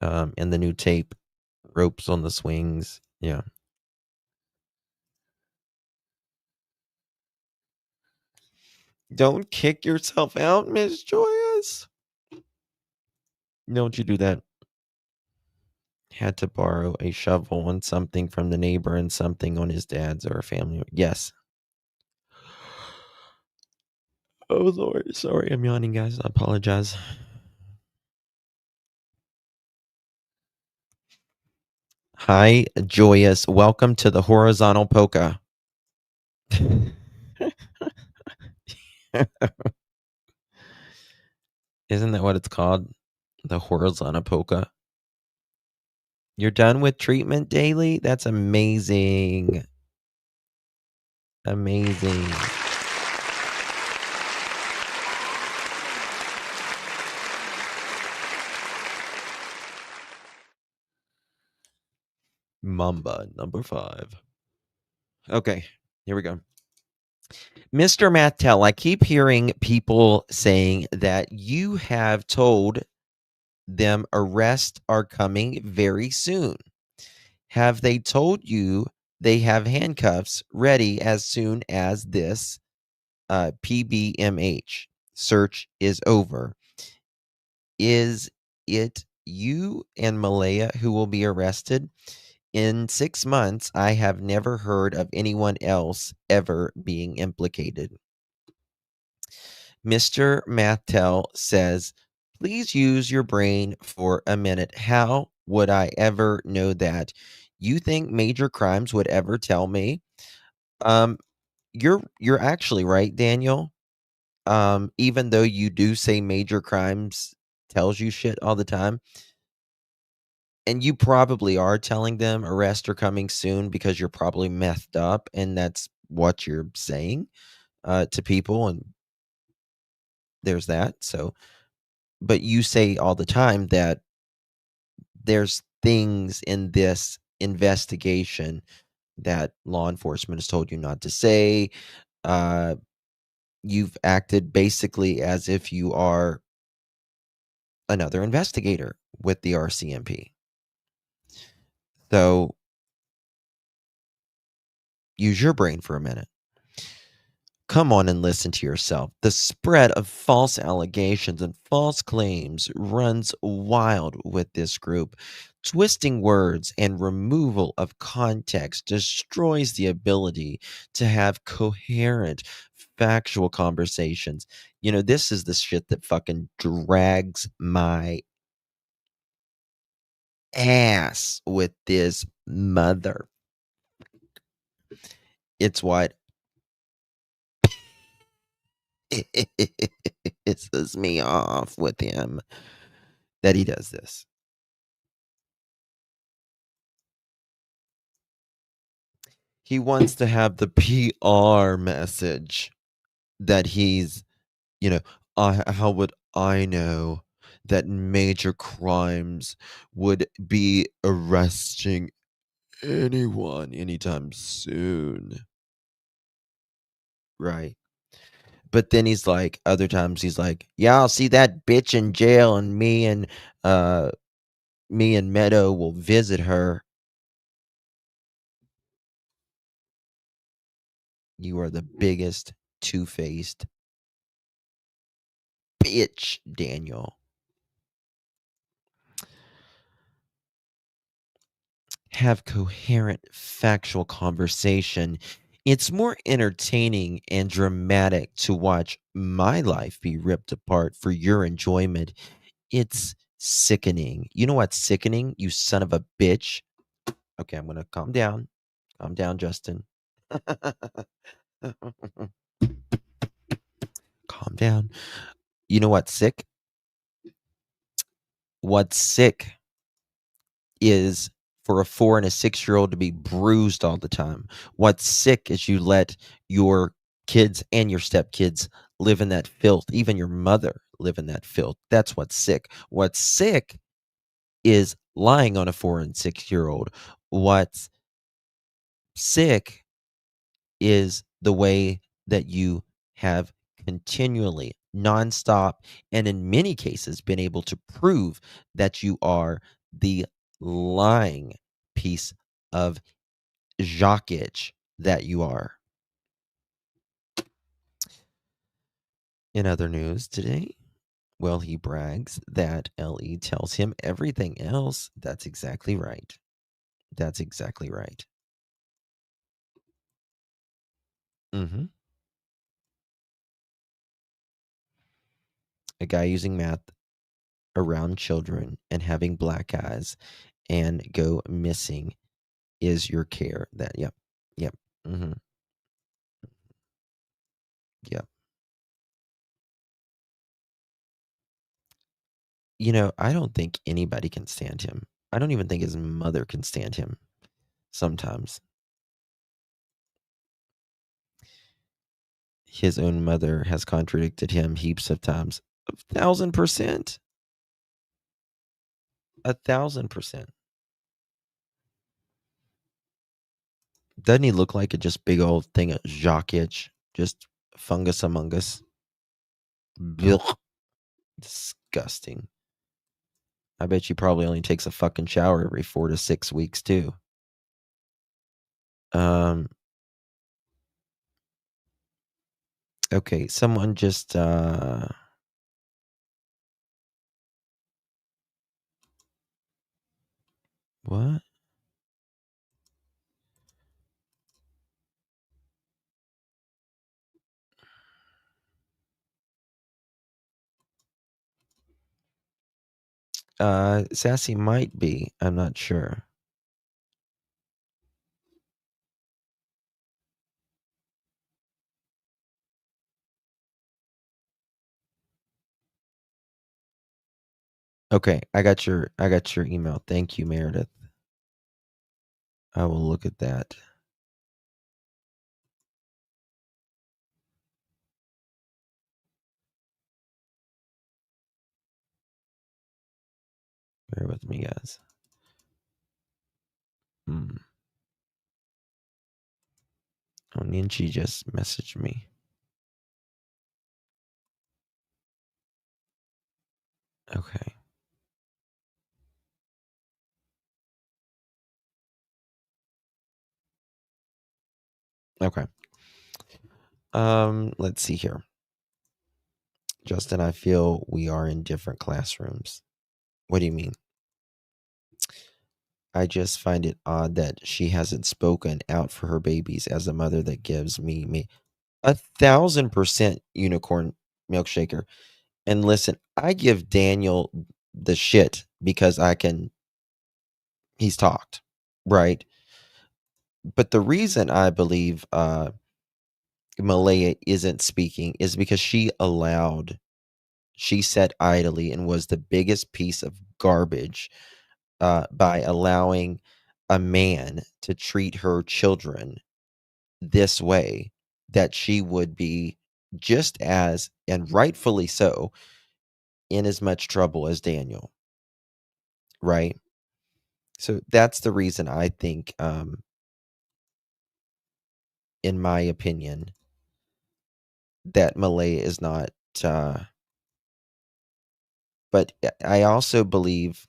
And the new tape, ropes on the swings. Yeah. Don't kick yourself out, Miss Joyous. Don't you do that. Had to borrow a shovel and something from the neighbor and something on his dad's or family. Yes. Oh, Lord. Sorry, I'm yawning, guys. I apologize. Hi, Joyous. Welcome to the horizontal polka. Isn't that what it's called? The horizontal polka. You're done with treatment daily? That's amazing. Amazing. Mamba number 5. Okay, here we go. Mr. Martell, I keep hearing people saying that you have told them arrests are coming very soon. Have they told you they have handcuffs ready as soon as this PBMH search is over? Is it you and Malaya who will be arrested? In 6 months, I have never heard of anyone else ever being implicated. Mr. Martell says, please use your brain for a minute. How would I ever know that? You think major crimes would ever tell me? You're actually right, Daniel. Even though you do say major crimes tells you shit all the time. And you probably are telling them arrests are coming soon because you're probably methed up, and that's what you're saying to people, and there's that. So, but you say all the time that there's things in this investigation that law enforcement has told you not to say. You've acted basically as if you are another investigator with the RCMP. So use your brain for a minute. Come on and listen to yourself. The spread of false allegations and false claims runs wild with this group. Twisting words and removal of context destroys the ability to have coherent, factual conversations. You know, this is the shit that fucking drags my ass with this mother. It's what it pisses me off with him that he does this. He wants to have the PR message that he's, you know, how would I know that major crimes would be arresting anyone anytime soon? Right. But then he's like, other times he's like, yeah, I'll see that bitch in jail, and me and Meadow will visit her. You are the biggest two-faced bitch, Daniel. Have coherent, factual conversation. It's more entertaining and dramatic to watch my life be ripped apart for your enjoyment. It's sickening. You know what's sickening, you son of a bitch? Okay, I'm gonna calm down. Calm down, Justin. Calm down. You know what's sick? What's sick is for a 4 and a 6-year-old to be bruised all the time. What's sick is you let your kids and your stepkids live in that filth, even your mother live in that filth. That's what's sick. What's sick is lying on a 4 and 6-year-old. What's sick is the way that you have continually, nonstop, and in many cases been able to prove that you are the lying piece of jockage that you are. In other news today, well, he brags that Ellie tells him everything else. That's exactly right. That's exactly right. Mm-hmm. A guy using math around children and having black eyes and go missing is your care. That, yep, yep, mm-hmm, yep. You know, I don't think anybody can stand him. I don't even think his mother can stand him sometimes. His own mother has contradicted him heaps of times. 1,000%. 1,000%. Doesn't he look like a just big old thing of jock itch? Just fungus among us. Blech. Disgusting. I bet you probably only takes a fucking shower every 4 to 6 weeks too. Okay, someone just what? Sassy might be. I'm not sure. Okay, I got your email. Thank you, Meredith. I will look at that. Bear with me, guys. Oh, Ninchi just messaged me. Okay. Okay. Let's see here. Justin, I feel we are in different classrooms. What do you mean? I just find it odd that she hasn't spoken out for her babies as a mother that gives me 1,000% unicorn milkshaker. And listen, I give Daniel the shit because he's talked, right? But the reason I believe Malaya isn't speaking is because she sat idly and was the biggest piece of garbage by allowing a man to treat her children this way, that she would be just as, and rightfully so, in as much trouble as Daniel, right? So that's the reason I think, in my opinion, that Malaya is not. But I also believe,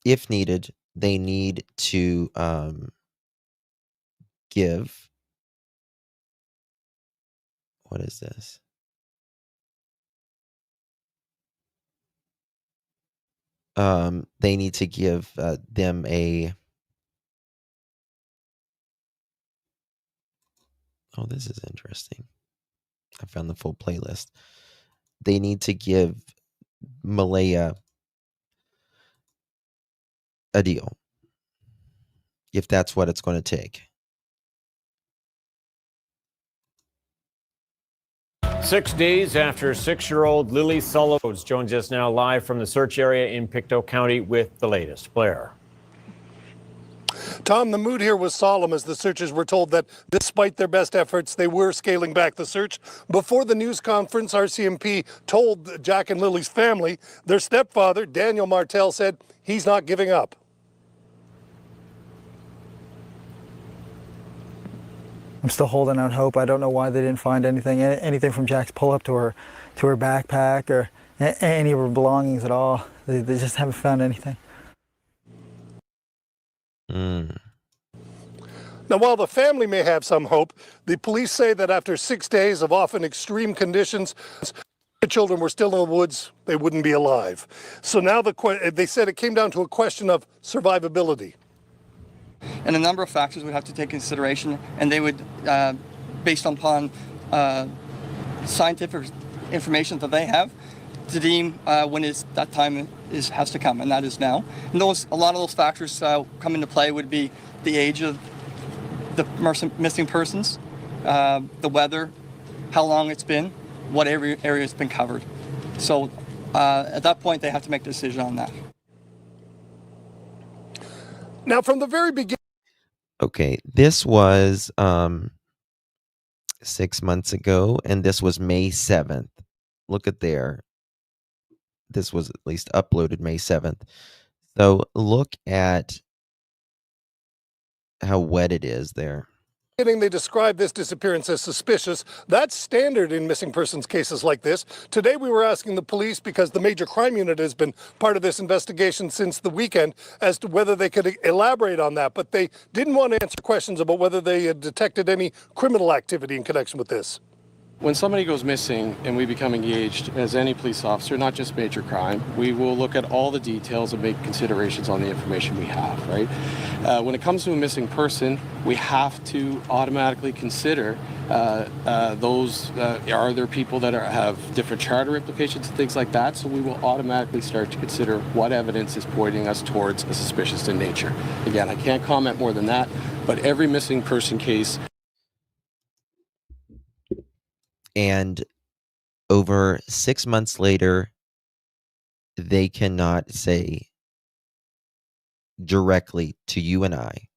if needed, they need to give. What is this? They need to give them a. Oh, this is interesting. I found the full playlist. They need to give Malaya a deal, if that's what it's going to take. 6 days after 6-year-old Lilly Sullivan joins us now live from the search area in Pictou County with the latest. Blair. Tom, the mood here was solemn as the searchers were told that despite their best efforts, they were scaling back the search. Before the news conference, RCMP told Jack and Lily's family their stepfather, Daniel Martell, said he's not giving up. I'm still holding out hope. I don't know why they didn't find anything from Jack's pull-up to her backpack or any of her belongings at all. They just haven't found anything. Now, while the family may have some hope, the police say that after 6 days of often extreme conditions, the children were still in the woods, they wouldn't be alive. So now they said it came down to a question of survivability. And a number of factors would have to take consideration, and they would, based upon scientific information that they have, to deem when that time has to come, and that is now. And a lot of those factors come into play would be the age of the missing persons, the weather, how long it's been, what area has been covered. So at that point, they have to make a decision on that. Now, from the very beginning. Okay, this was 6 months ago, and this was May 7th. Look at there. This was at least uploaded May 7th. So look at how wet it is there. They described this disappearance as suspicious. That's standard in missing persons cases like this. Today we were asking the police, because the major crime unit has been part of this investigation since the weekend, as to whether they could elaborate on that. But they didn't want to answer questions about whether they had detected any criminal activity in connection with this. When somebody goes missing and we become engaged as any police officer, not just major crime, we will look at all the details and make considerations on the information we have, right? When it comes to a missing person, we have to automatically consider are there people that have different charter implications and things like that? So we will automatically start to consider what evidence is pointing us towards a suspicious in nature. Again, I can't comment more than that, but every missing person case. And over 6 months later, they cannot say directly to you and I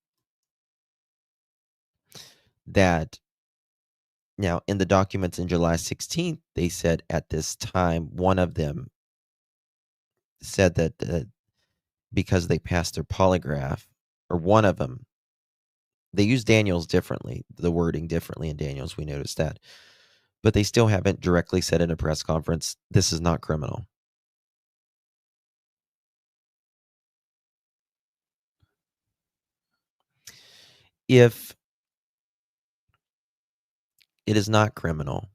that now in the documents in July 16th, they said at this time, one of them said that because they passed their polygraph, or one of them, they used Daniel's differently, the wording differently in Daniel's, we noticed that. But they still haven't directly said in a press conference, this is not criminal. If it is not criminal,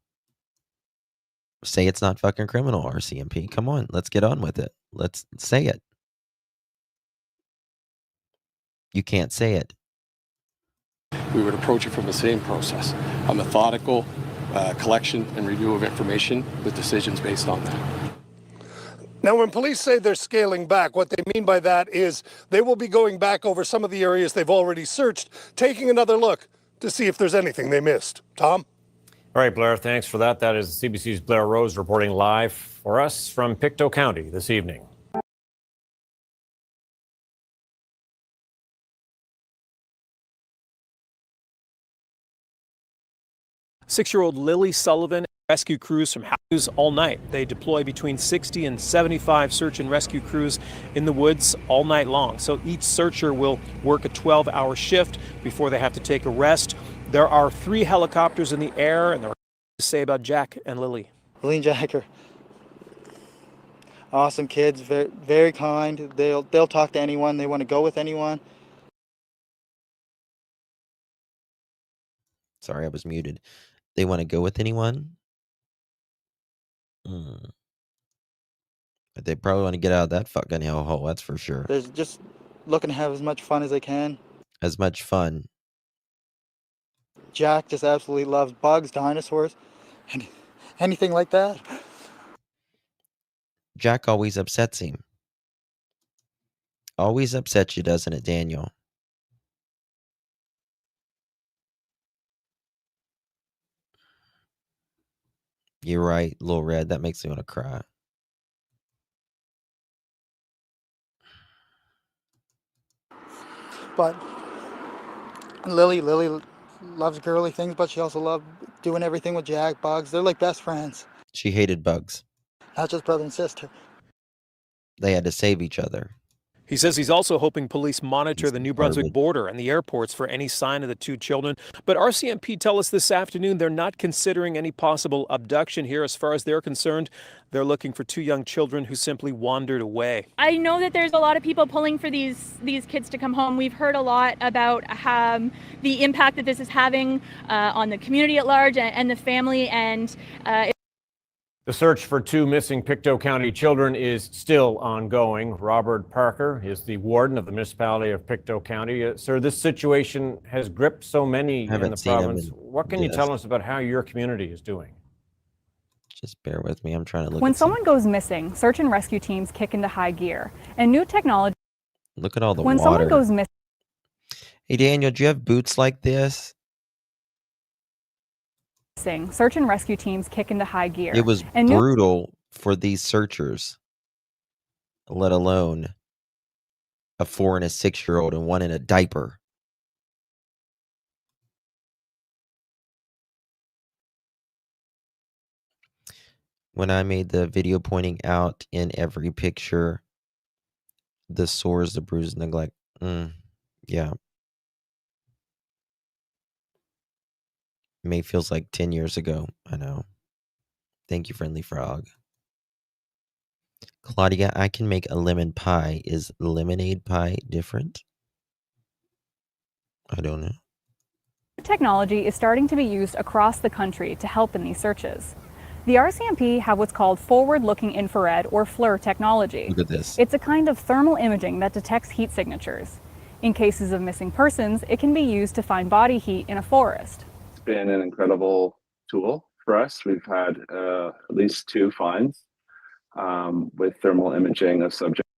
say it's not fucking criminal, RCMP. Come on, let's get on with it. Let's say it. You can't say it. We would approach it from the same process, a methodical collection and review of information with decisions based on that. Now, when police say they're scaling back, what they mean by that is they will be going back over some of the areas they've already searched, taking another look to see if there's anything they missed. Tom? All right, Blair, thanks for that. That is CBC's Blair Rose reporting live for us from Pictou County this evening. Six-year-old Lilly Sullivan rescue crews from Howes all night. They deploy between 60 and 75 search and rescue crews in the woods all night long. So each searcher will work a 12-hour shift before they have to take a rest. There are 3 helicopters in the air, and there are to say about Jack and Lilly. Lilly and Jack are awesome kids, very, very kind. They'll talk to anyone. They want to go with anyone. Sorry, I was muted. They want to go with anyone? But they probably want to get out of that fucking hellhole, that's for sure. They're just looking to have as much fun as they can. As much fun. Jack just absolutely loves bugs, dinosaurs, and anything like that. Jack always upsets him. Always upsets you, doesn't it, Daniel? You're right, Lil Red. That makes me want to cry. But Lily loves girly things, but she also loved doing everything with Jack, Bugs. They're like best friends, She hated bugs. not just brother and sister. They had to save each other. He says he's also hoping police monitor He's the New Brunswick garbage. border and the airports for any sign of the two children. But RCMP tell us this afternoon they're not considering any possible abduction here. As far as they're concerned, they're looking for two young children who simply wandered away. I know that there's a lot of people pulling for these kids to come home. We've heard a lot about the impact that this is having on the community at large and the family. And The search for two missing Pictou County children is still ongoing. Robert Parker is the warden of the municipality of Pictou County. Sir, this situation has gripped so many in the province. What can you tell us about how your community is doing? Just bear with me. I'm trying to look. When someone goes missing, search and rescue teams kick into high gear. And new technology. Look at all the when water. Someone goes missing. Hey, Daniel, do you have boots like this? Search and rescue teams kick into high gear. It was brutal for these searchers, let alone a 4- and a 6-year-old and one in a diaper. When I made the video pointing out in every picture the sores, the bruises, neglect. Yeah. May feels like 10 years ago. I know. Thank you, Friendly Frog. Claudia, I can make a lemon pie. Is lemonade pie different? I don't know. Technology is starting to be used across the country to help in these searches. The RCMP have what's called forward-looking infrared, or FLIR technology. Look at this. It's a kind of thermal imaging that detects heat signatures. In cases of missing persons, it can be used to find body heat in a forest. It's been an incredible tool for us. We've had at least 2 finds with thermal imaging of subjects.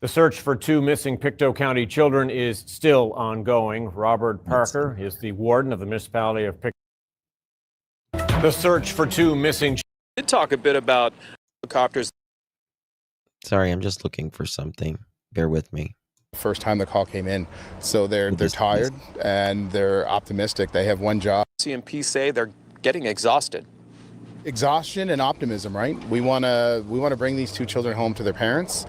The search for two missing Pictou County children is still ongoing. Robert Parker is the warden of the municipality of Pictou. The search for two missing. Did talk a bit about helicopters. Sorry, I'm just looking for something. Bear with me. First time the call came in, so they're tired and they're optimistic. They have one job. RCMP say they're getting exhausted. Exhaustion and optimism, right? We want to bring these two children home to their parents.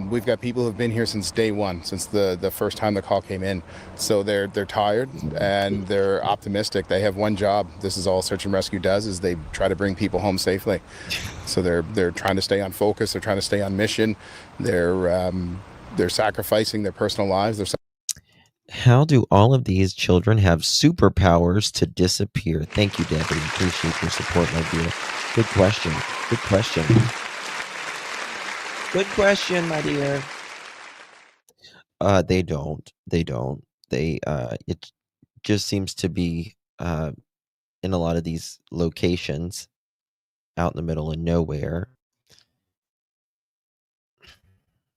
We've got people who've been here since day one, since the first time the call came in. So they're tired and they're optimistic. They have one job. This is all search and rescue does, is they try to bring people home safely. So they're trying to stay on focus. They're trying to stay on mission. They're sacrificing their personal lives. How do all of these children have superpowers to disappear? Thank you, Debbie. Appreciate your support, my dear. Good question. Good question. Good question, my dear. They don't. It just seems to be in a lot of these locations out in the middle of nowhere.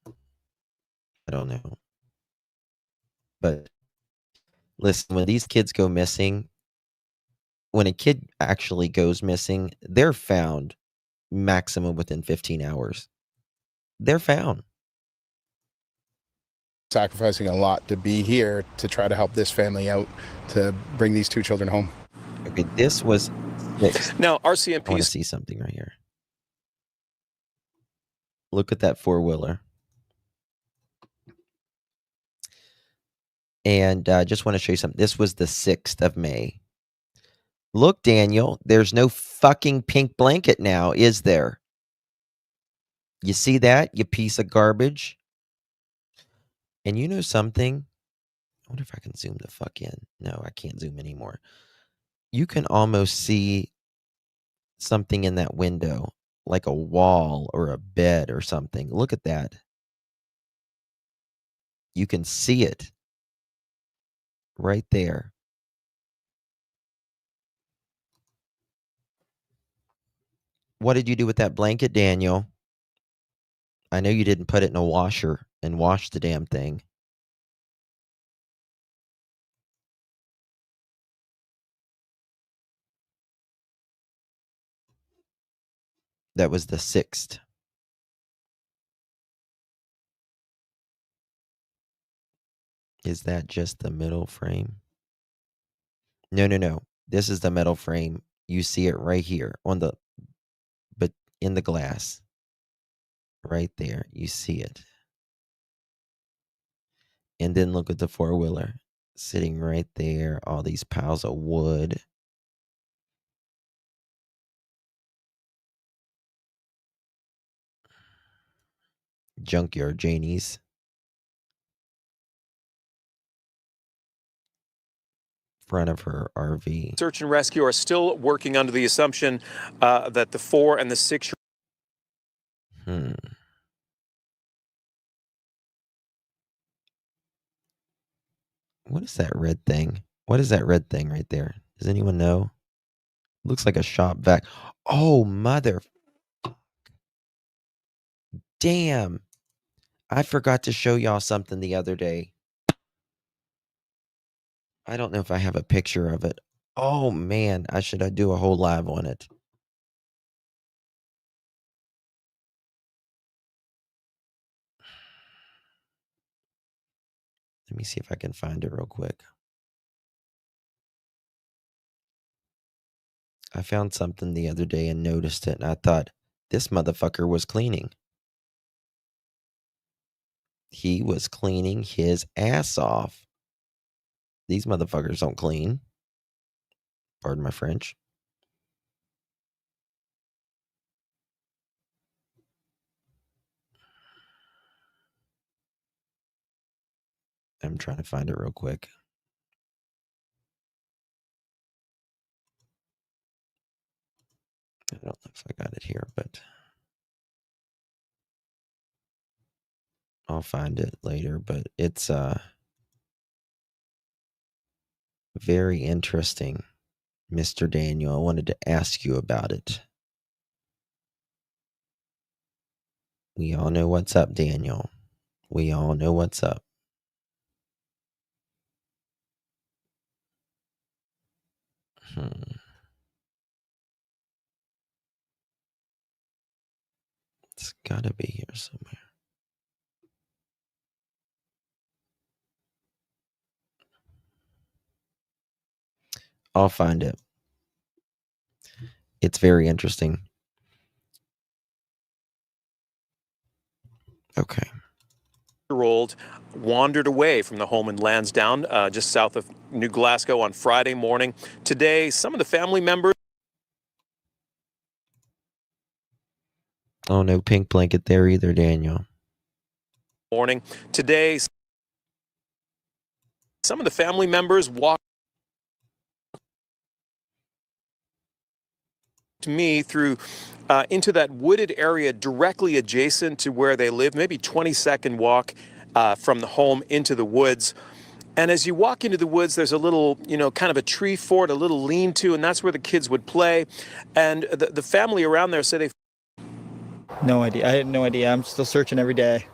I don't know. But listen, when these kids go missing, when a kid actually goes missing, they're found maximum within 15 hours. They're found. Sacrificing a lot to be here to try to help this family out, to bring these two children home. Okay, this was fixed. Now, RCMP. I want to see something right here. Look at that four-wheeler. And I just want to show you something. This was the 6th of May. Look, Daniel, there's no fucking pink blanket now, is there? You see that, you piece of garbage? And you know something? I wonder if I can zoom the fuck in. No, I can't zoom anymore. You can almost see something in that window, like a wall or a bed or something. Look at that. You can see it right there. What did you do with that blanket, Daniel? I know you didn't put it in a washer and wash the damn thing. That was the 6th. Is that just the middle frame? No. This is the metal frame. You see it right here but in the glass. Right there. You see it. And then look at the four-wheeler sitting right there. All these piles of wood. Junkyard Janies. Front of her RV. Search and rescue are still working under the assumption that the 4 and the 6 What is that red thing? What is that red thing right there? Does anyone know? Looks like a shop vac. Oh, mother. Damn. I forgot to show y'all something the other day. I don't know if I have a picture of it. Oh, man. I should do a whole live on it. Let me see if I can find it real quick. I found something the other day and noticed it, and I thought, this motherfucker was cleaning. He was cleaning his ass off. These motherfuckers don't clean. Pardon my French. I'm trying to find it real quick. I don't know if I got it here, but I'll find it later. But it's very interesting, Mr. Daniel. I wanted to ask you about it. We all know what's up, Daniel. We all know what's up. It's gotta be here somewhere. I'll find it. It's very interesting. Okay. year-old wandered away from the home in Lansdowne, just south of New Glasgow, on Friday morning. Today, some of the family members. Oh, no pink blanket there either, Daniel. Morning. Today, some of the family members walked me through into that wooded area directly adjacent to where they live, maybe 20-second walk from the home into the woods. And as you walk into the woods, there's a little, kind of a tree fort, a little lean-to, and that's where the kids would play. And the family around there said they... No idea. I had no idea. I'm still searching every day.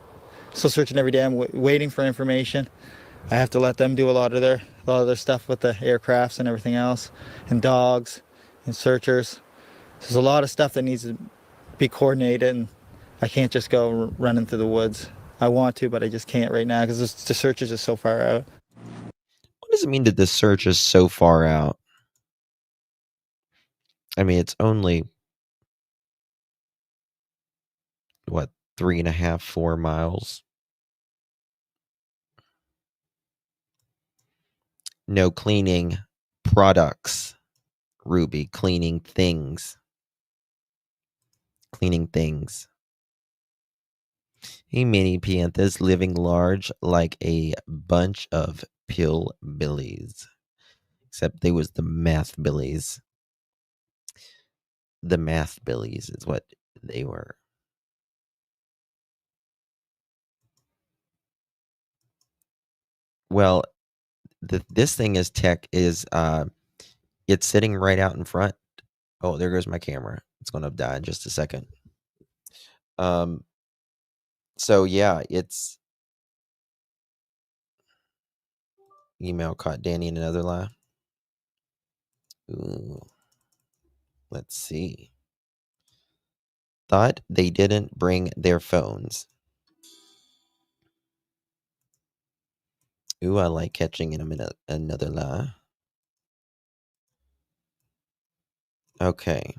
I'm waiting for information. I have to let them do a lot of their stuff with the aircrafts and everything else, and dogs and searchers. There's a lot of stuff that needs to be coordinated, and I can't just go running through the woods. I want to, but I just can't right now because the search is just so far out. What does it mean that the search is so far out? I mean, it's only, 3.5, 4 miles? No cleaning products, Ruby. Cleaning things. Hey, mini panthers living large like a bunch of pillbillies. Except they was the math billies. The math billies is what they were. Well, this thing is it's sitting right out in front. Oh, there goes my camera. It's going to die in just a second. So yeah, it's email caught Danny in another lie. Ooh. Let's see. Thought they didn't bring their phones. Ooh, I like catching in a minute another lie. Okay.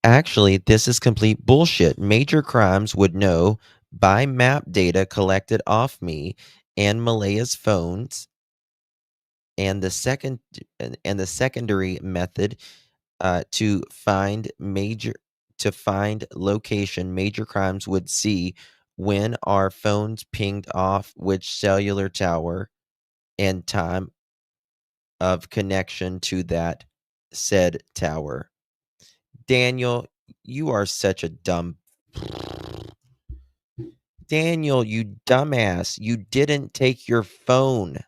Actually, this is complete bullshit. Major crimes would know by map data collected off me and Malaya's phones, and the secondary method to find location major crimes would see when our phones pinged off which cellular tower and time of connection to that said tower. Daniel, you are such a dumb. Daniel, you dumbass. You didn't take your phone.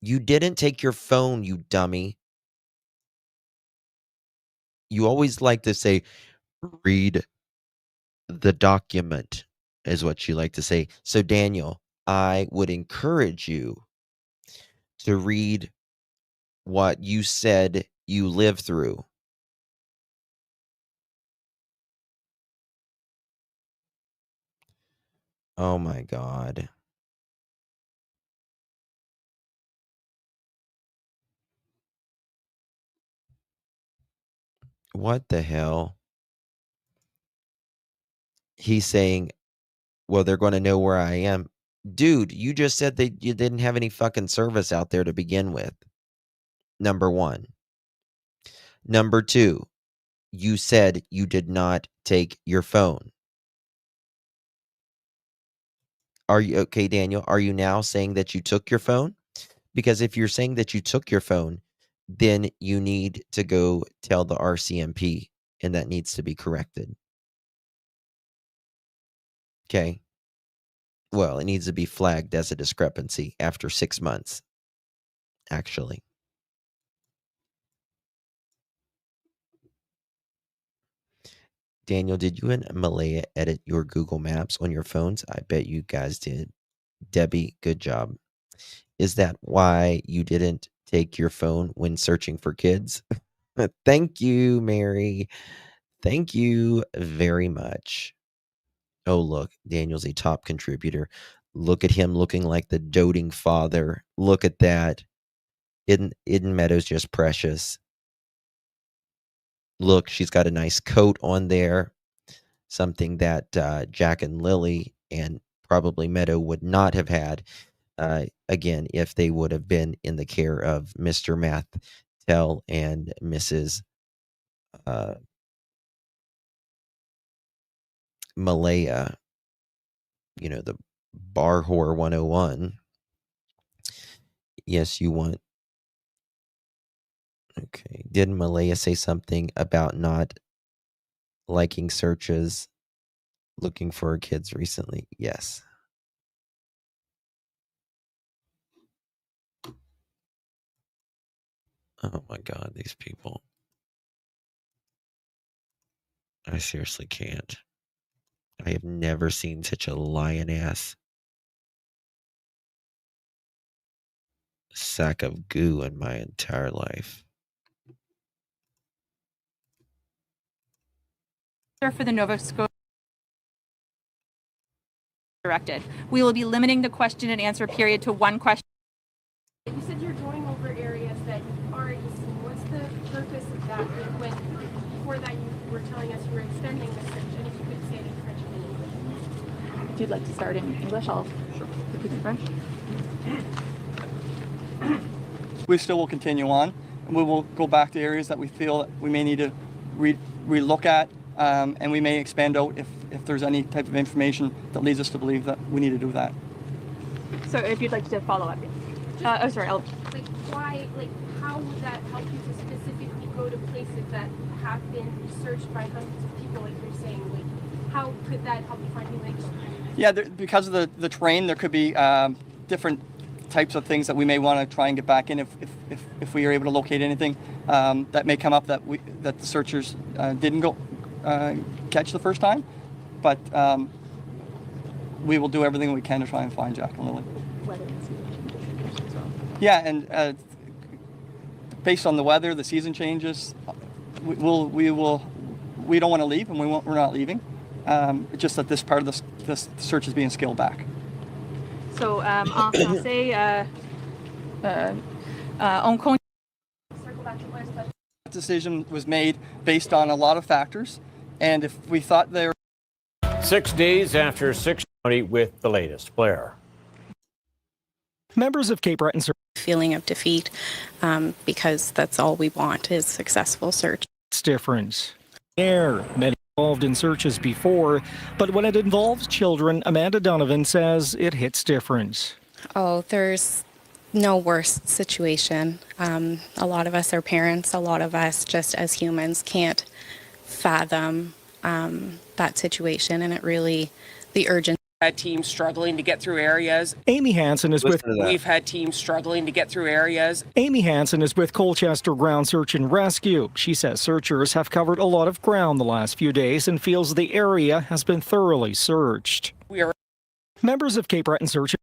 You didn't take your phone, you dummy. You always like to say, read the document, is what you like to say. So, Daniel, I would encourage you to read what you said you lived through. Oh my God. What the hell? He's saying, well, they're going to know where I am. Dude, you just said that you didn't have any fucking service out there to begin with. Number one. Number two, you said you did not take your phone. Are you okay, Daniel? Are you now saying that you took your phone? Because if you're saying that you took your phone, then you need to go tell the RCMP, and that needs to be corrected. Okay. Well, it needs to be flagged as a discrepancy after 6 months, actually. Daniel, did you and Malaya edit your Google Maps on your phones? I bet you guys did. Debbie, good job. Is that why you didn't take your phone when searching for kids? Thank you, Mary. Thank you very much. Oh, look, Daniel's a top contributor. Look at him looking like the doting father. Look at that. Eden Meadows just precious. Look, she's got a nice coat on there. Something that Jack and Lily and probably Meadow would not have had, again, if they would have been in the care of Mr. Martell and Mrs. Malaya, the bar whore 101. Yes, you want. Okay. Did Malaya say something about not liking searches, looking for her kids recently? Yes. Oh my God, these people. I seriously can't. I have never seen such a lion-ass sack of goo in my entire life. For the Nova Scotia directed. We will be limiting the question and answer period to one question. You said you're going over areas that you've already seen. What's the purpose of that? When before that you were telling us you were extending the search, and if you could say it in French and English. If you'd like to start in English, I'll repeat in French. We still will continue on, and we will go back to areas that we feel that we may need to re-look at, and we may expand out if there's any type of information that leads us to believe that we need to do that. So if you'd like to follow up. How would that help you to specifically go to places that have been searched by hundreds of people, like you're saying? Like, how could that help you find new links? Yeah, because of the terrain, there could be different types of things that we may want to try and get back in if we are able to locate anything that may come up that the searchers didn't go catch the first time. but we will do everything we can to try and find Jack and Lily. Yeah, and based on the weather, the season changes, we don't want to leave, and we're not leaving. It's just that this part of this search is being scaled back. So, en français, on compte. Decision was made based on a lot of factors, and if we thought there. 6 days after 6 County with the latest. Blair. Members of Cape Breton feeling of defeat because that's all we want is successful search. It's different. Many involved in searches before, but when it involves children, Amanda Donovan says it hits different. Oh, there's no worse situation. A lot of us are parents. A lot of us, just as humans, can't fathom that situation, and it really, the urgency. Had teams struggling to get through areas. Amy Hansen is with. We've had teams struggling to get through areas. Amy Hansen is with Colchester Ground Search and Rescue. She says searchers have covered a lot of ground the last few days and feels the area has been thoroughly searched. Members of Cape Breton Search.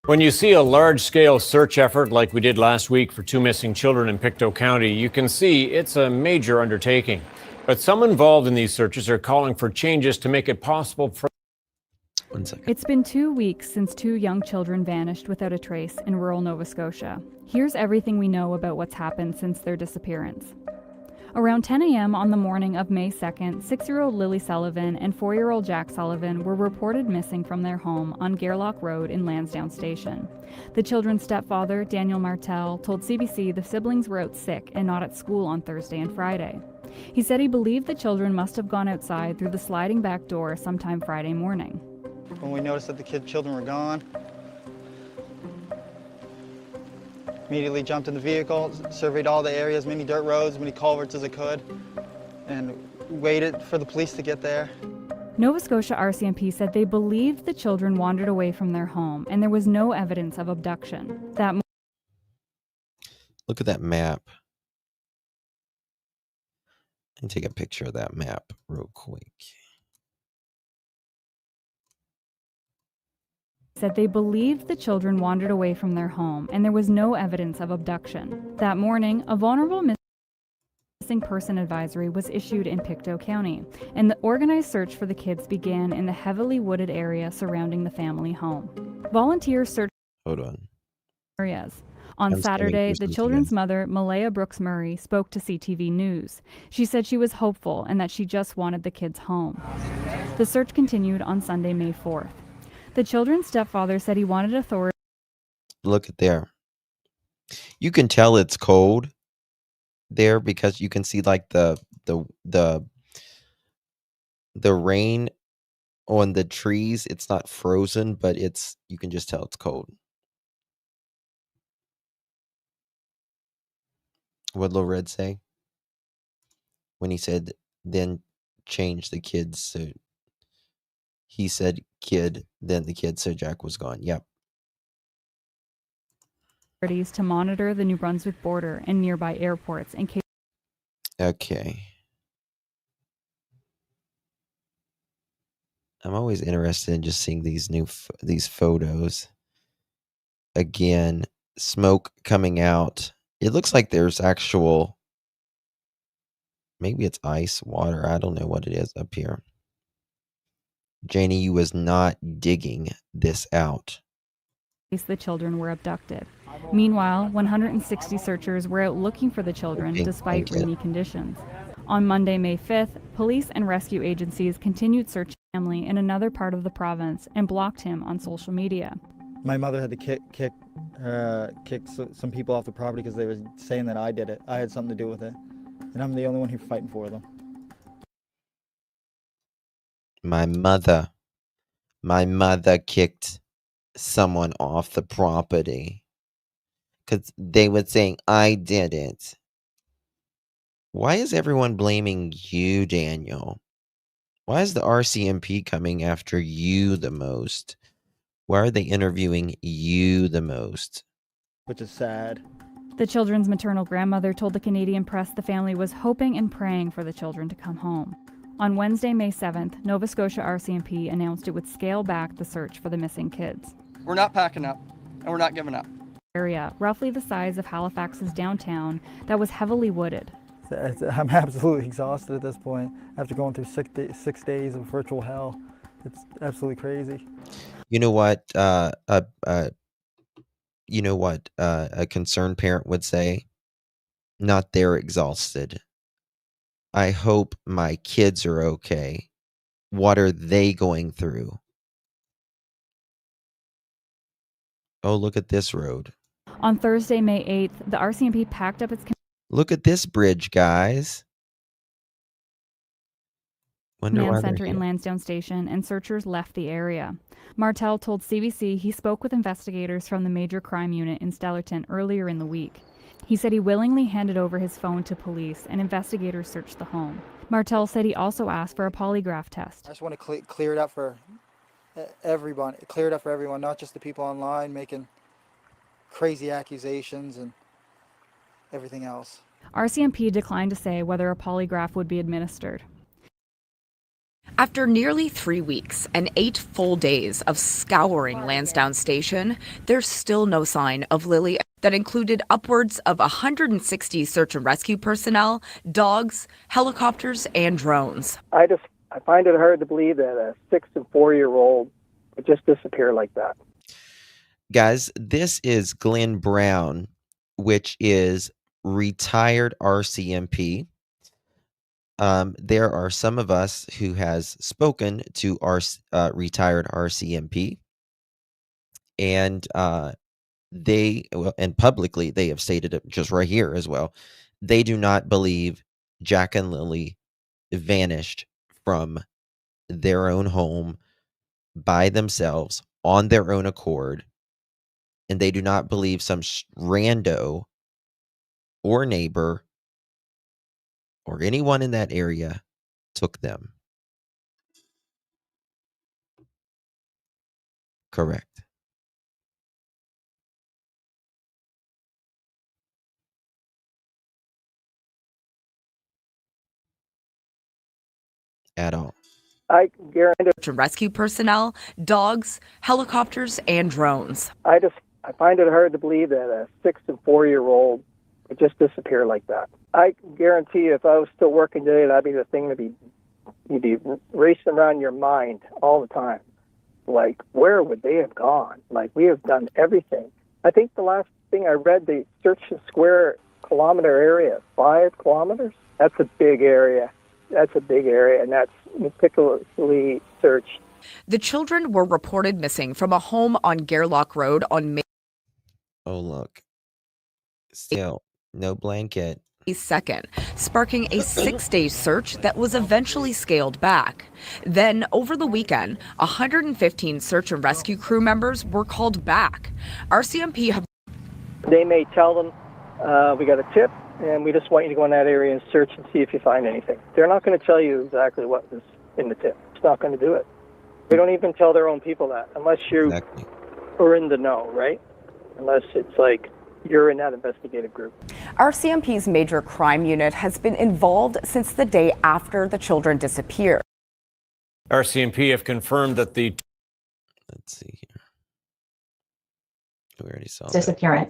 When you see a large-scale search effort like we did last week for 2 missing children in Pictou County, you can see it's a major undertaking. But some involved in these searches are calling for changes to make it possible for. 1 second. It's been 2 weeks since 2 young children vanished without a trace in rural Nova Scotia. Here's everything we know about what's happened since their disappearance. Around 10 a.m. on the morning of May 2nd, 6-year-old Lilly Sullivan and 4-year-old Jack Sullivan were reported missing from their home on Gairloch Road in Lansdowne Station. The children's stepfather, Daniel Martell, told CBC the siblings were out sick and not at school on Thursday and Friday. He said he believed the children must have gone outside through the sliding back door sometime Friday morning. When we noticed that the children were gone, immediately jumped in the vehicle, surveyed all the areas, many dirt roads, many culverts as I could, and waited for the police to get there. Nova Scotia RCMP said they believed the children wandered away from their home and there was no evidence of abduction. Look at that map. Let me take a picture of that map real quick. Said they believed the children wandered away from their home and there was no evidence of abduction. That morning, a vulnerable missing person advisory was issued in Pictou County, and the organized search for the kids began in the heavily wooded area surrounding the family home. Volunteers searched areas. On Saturday, the children's mother, Malaya Brooks Murray, spoke to CTV News. She said she was hopeful and that she just wanted the kids home. The search continued on Sunday, May 4th. The children's stepfather said he wanted authority. Look at there. You can tell it's cold there because you can see like the rain on the trees. It's not frozen, but you can just tell it's cold. What did Lil Red say when he said then change the kids? So he said kid, then the kid, so Jack was gone. Yep. To monitor the New Brunswick border and nearby airports in case. Okay. I'm always interested in just seeing these these photos. Again, smoke coming out. It looks like there's actual, maybe it's ice, water. I don't know what it is up here. Janie was not digging this out. The children were abducted. Meanwhile, 160 searchers were out looking for the children despite rainy conditions. On Monday, May 5th, police and rescue agencies continued searching the family in another part of the province and blocked him on social media. My mother had to kick some people off the property because they were saying that I did it. I had something to do with it. And I'm the only one here fighting for them. My mother kicked someone off the property because they were saying I did it. Why is everyone blaming you, Daniel? Why is the RCMP coming after you the most? Why are they interviewing you the most? Which is sad. The children's maternal grandmother told the Canadian press the family was hoping and praying for the children to come home. On Wednesday, May 7th, Nova Scotia RCMP announced it would scale back the search for the missing kids. We're not packing up, and we're not giving up. Area, roughly the size of Halifax's downtown, that was heavily wooded. I'm absolutely exhausted at this point after going through 6 days of virtual hell. It's absolutely crazy. You know what? A concerned parent would say? Not they're exhausted. I hope my kids are okay. What are they going through? Oh, look at this road. On Thursday, May 8th, the RCMP packed up its Look at this bridge, guys. command center in Lansdowne Station, and searchers left the area. Martell told CBC he spoke with investigators from the Major Crime Unit in Stellarton earlier in the week. He said he willingly handed over his phone to police, and investigators searched the home. Martell said he also asked for a polygraph test. I just want to clear it up for everyone. Clear it up for everyone, not just the people online making crazy accusations and everything else. RCMP declined to say whether a polygraph would be administered. After nearly 3 weeks and 8 full days of scouring Lansdowne Station, there's still no sign of Lilly. That included upwards of 160 search and rescue personnel, dogs, helicopters, and drones. I find it hard to believe that a 6 and 4-year-old would just disappear like that. Guys, this is Glenn Brown, which is retired RCMP. There are some of us who has spoken to our retired RCMP, and and publicly they have stated it just right here as well. They do not believe Jack and Lilly vanished from their own home by themselves on their own accord, and they do not believe some rando or neighbor or anyone in that area took them. Correct. At all. I guarantee to rescue personnel, dogs, helicopters, and drones. I find it hard to believe that a 6 and 4-year-old would just disappear like that. I guarantee you, if I was still working today, that'd be the thing you'd be racing around your mind all the time. Like, where would they have gone? Like, we have done everything. I think the last thing I read, they searched the square kilometer area, 5 kilometers. That's a big area. And that's meticulously searched. The children were reported missing from a home on Gairloch Road on May. Oh, look. Still, no blanket. 2nd, sparking a 6-day search that was eventually scaled back. Then, over the weekend, 115 search and rescue crew members were called back. RCMP have... They may tell them, we got a tip, and we just want you to go in that area and search and see if you find anything. They're not going to tell you exactly what was in the tip. It's not going to do it. They don't even tell their own people that, unless you are in the know, right? Unless it's like you're in that investigative group. RCMP's Major Crime Unit has been involved since the day after the children disappeared. RCMP have confirmed that the... Let's see here. We already saw Disappearance.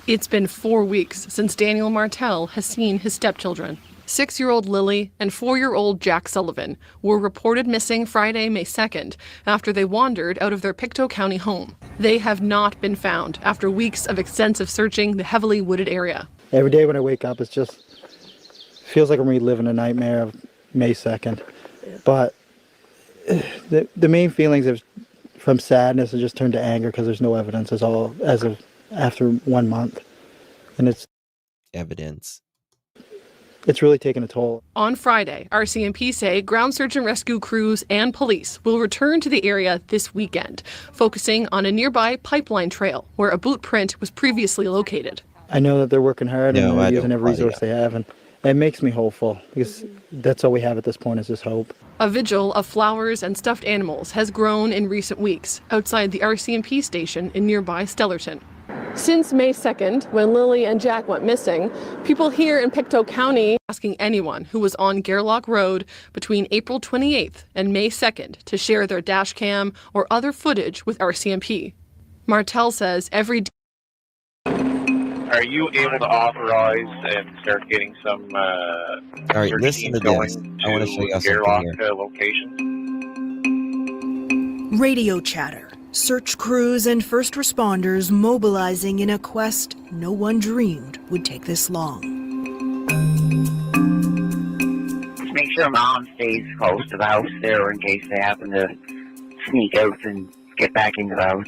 It's been 4 weeks since Daniel Martell has seen his stepchildren. 6-year-old Lilly and 4-year-old Jack Sullivan were reported missing Friday, May 2nd, after they wandered out of their Pictou County home. They have not been found after weeks of extensive searching the heavily wooded area. Every day when I wake up, it just feels like I'm reliving a nightmare of May 2nd. But the main feelings from sadness have just turned to anger because there's no evidence as of after 1 month. And it's evidence. It's really taken a toll. On Friday, RCMP say ground search and rescue crews and police will return to the area this weekend, focusing on a nearby pipeline trail where a boot print was previously located. I know that they're working hard and they're using every resource they have, and it makes me hopeful because that's all we have at this point is just hope. A vigil of flowers and stuffed animals has grown in recent weeks outside the RCMP station in nearby Stellarton. Since May 2nd, when Lilly and Jack went missing, people here in Pictou County asking anyone who was on Gairloch Road between April 28th and May 2nd to share their dash cam or other footage with RCMP. Martell says every day. Are you able to authorize and start getting some All right, search listen to teams this. going I want to show you to something Gairloch here. locations? Radio chatter, search crews and first responders mobilizing in a quest no one dreamed would take this long. Just make sure Mom stays close to the house there in case they happen to sneak out and get back into the house.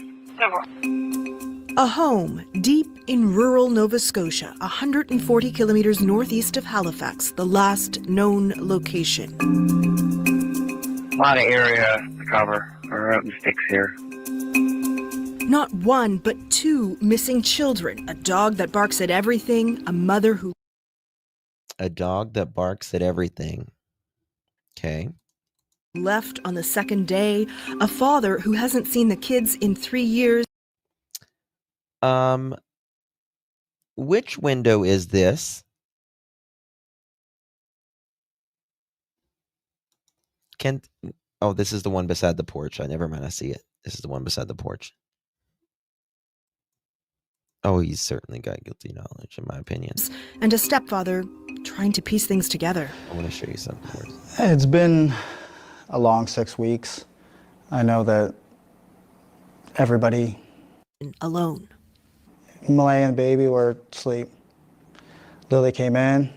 A home deep in rural Nova Scotia, 140 kilometers northeast of Halifax, the last known location. A lot of area to cover. We're out in the sticks here. Not one, but two missing children. A dog that barks at everything, a mother who... A dog that barks at everything. Okay. left on the second day, a father who hasn't seen the kids in 3 years. Which window is this? Oh, this is the one beside the porch. Never mind, I see it. This is the one beside the porch. Oh, he's certainly got guilty knowledge, in my opinion. And a stepfather trying to piece things together. I want to show you something more. It's been a long 6 weeks. I know that everybody... Alone. Malaya and the baby were asleep. Lilly came in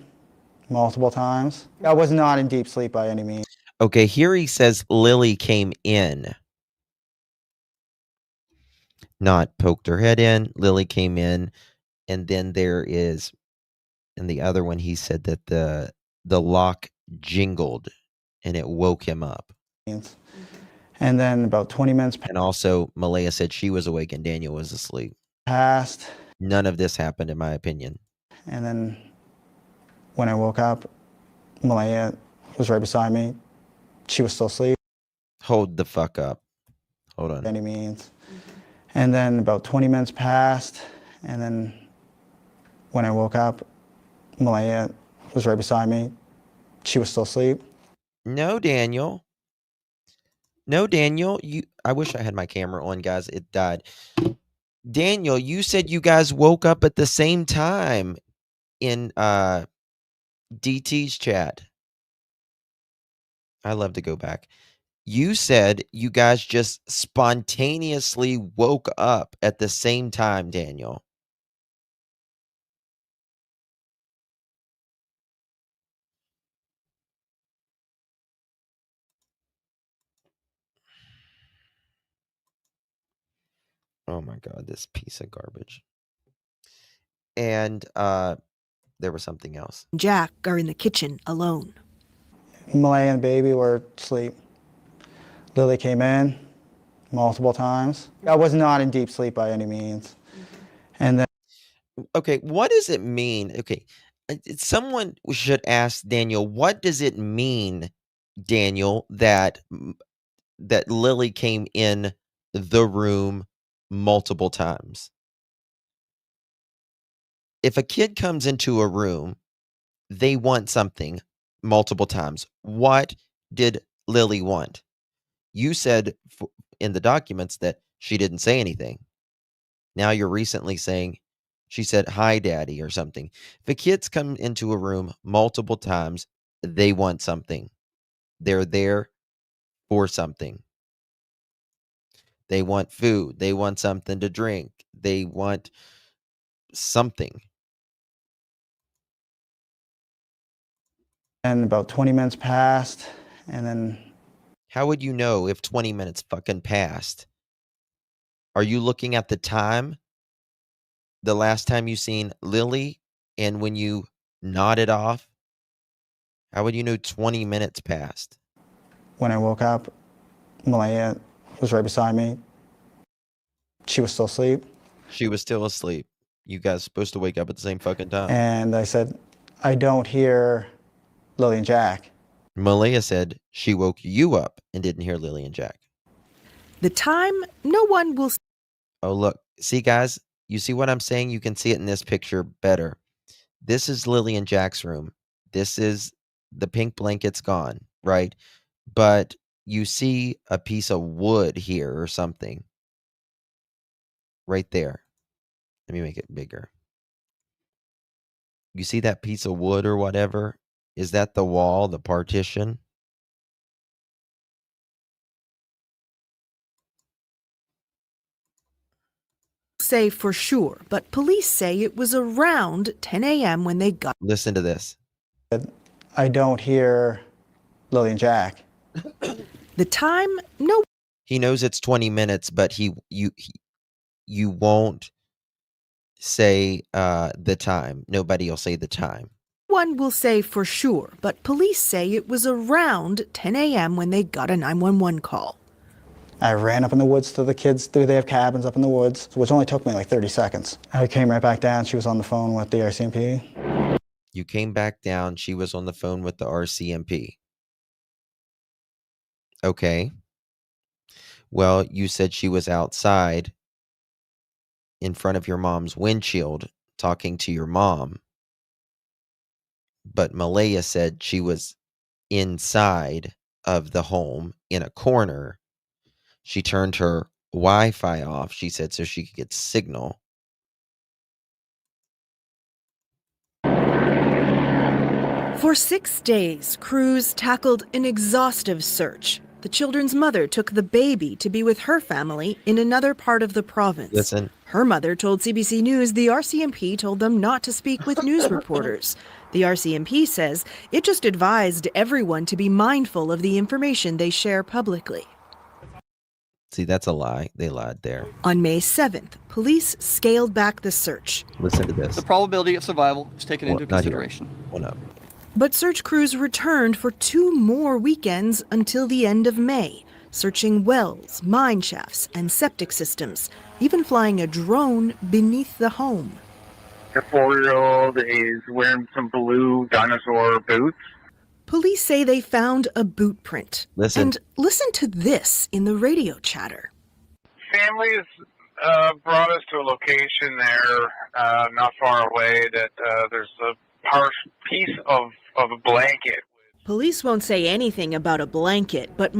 multiple times. I was not in deep sleep by any means. Okay, here he says Lilly came in. Not poked her head in. Lilly came in. And then there is, in the other one, he said that the lock jingled and it woke him up. And then about 20 minutes And also, Malaya said she was awake and Daniel was asleep. passed. None of this happened, in my opinion. And then when I woke up, Malaya was right beside me. She was still asleep. Hold the fuck up. Hold on. By any means. And then about 20 minutes passed. And then when I woke up, Malaya was right beside me. She was still asleep. No, Daniel. No, Daniel. I wish I had my camera on, guys. It died. Daniel, you said you guys woke up at the same time in DT's chat. I love to go back. You said you guys just spontaneously woke up at the same time, Daniel. Oh my God, this piece of garbage. And there was something else. Jack are in the kitchen alone. Malaya and the baby were asleep. Lilly came in multiple times. I was not in deep sleep by any means. And then Okay, what does it mean? Okay, someone should ask Daniel, what does it mean, Daniel, that Lilly came in the room multiple times? If a kid comes into a room, they want something multiple times. What did Lilly want? You said in the documents that she didn't say anything. Now you're recently saying she said, "Hi, Daddy," or something. If a kid's come into a room multiple times, they want something. They're there for something. They want food. They want something to drink. They want something. And about 20 minutes passed, and then... How would you know if 20 minutes fucking passed? Are you looking at the time? The last time you seen Lilly and when you nodded off? How would you know 20 minutes passed? When I woke up, Malaya was right beside me. She was still asleep. She was still asleep. You guys supposed to wake up at the same fucking time. And I said, I don't hear Lilly and Jack. Malaya said she woke you up and didn't hear Lilly and Jack. The time, no one will... Oh, look. See, guys, You see what I'm saying? You can see it in this picture better. This is Lily and Jack's room. This is the pink blanket's gone, right? But you see a piece of wood here or something right there. Let me make it bigger. You see that piece of wood or whatever? Is that the wall, the partition? Say for sure, but police say it was around 10 a.m. when they got. Listen to this. I don't hear Lily and Jack. The time, no. He knows it's 20 minutes, but you won't say the time. Nobody will say the time. One will say for sure, but police say it was around 10 a.m. when they got a 911 call. I ran up in the woods to the kids. They have cabins up in the woods, which only took me like 30 seconds. I came right back down. She was on the phone with the RCMP. You came back down. She was on the phone with the RCMP. Okay. Well, you said she was outside in front of your mom's windshield talking to your mom. But Malaya said she was inside of the home in a corner. She turned her Wi-Fi off, she said, so she could get signal. For 6 days, crews tackled an exhaustive search. The children's mother took the baby to be with her family in another part of the province. Listen. Her mother told CBC News the RCMP told them not to speak with news reporters. The RCMP says it just advised everyone to be mindful of the information they share publicly. See, that's a lie. They lied there. On May 7th, police scaled back the search. Listen to this. The probability of survival is taken into consideration. Hold up. But search crews returned for 2 more weekends until the end of May, searching wells, mine shafts, and septic systems, even flying a drone beneath the home. The 4-year-old is wearing some blue dinosaur boots. Police say they found a boot print. Listen. And listen to this in the radio chatter. Families brought us to a location there, not far away, that there's a piece of a blanket. Police won't say anything about a blanket, but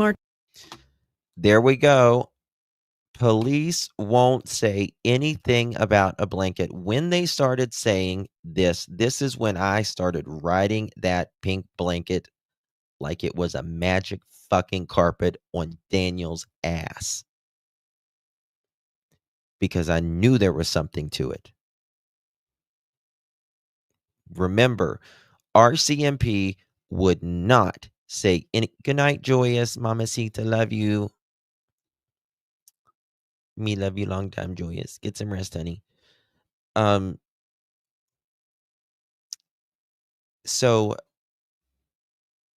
There we go. Police won't say anything about a blanket. When they started saying this is when I started riding that pink blanket like it was a magic fucking carpet on Daniel's ass. Because I knew there was something to it. Remember, RCMP would not say any good night, Joyous, Mamacita, love you. Me love you long time, Joyous. Get some rest, honey. So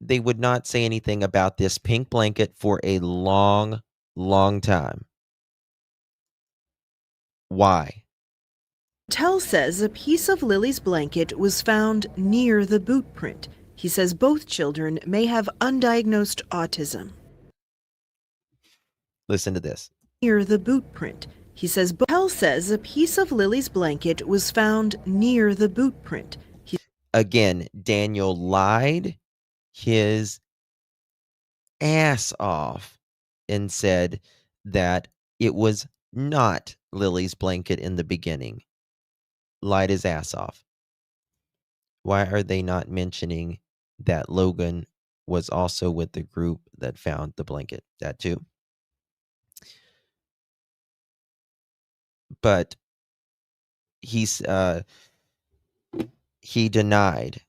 they would not say anything about this pink blanket for a long, long time. Why? Martell says a piece of Lily's blanket was found near the boot print. He says both children may have undiagnosed autism. Listen to this. Near the boot print. He says Martell says a piece of Lily's blanket was found near the boot print. Again, Daniel lied his ass off and said that it was not Lily's blanket in the beginning. Lied his ass off. Why are they not mentioning that Logan was also with the group that found the blanket? That too. But he denied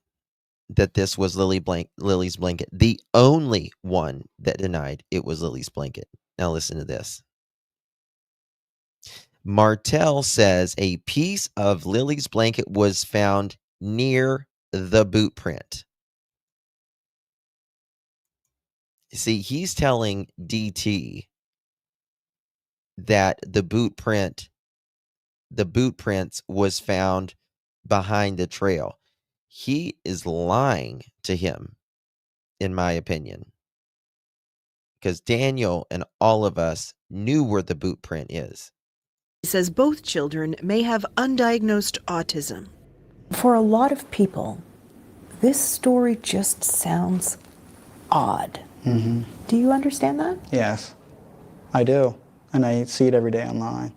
that this was Lily's blanket. The only one that denied it was Lily's blanket. Now listen to this. Martell says a piece of Lily's blanket was found near the boot print. See, he's telling DT that the boot prints was found behind the trail. He is lying to him, in my opinion. Because Daniel and all of us knew where the boot print is. He says both children may have undiagnosed autism. For a lot of people, this story just sounds odd. Mm-hmm. Do you understand that? Yes, I do. And I see it every day online.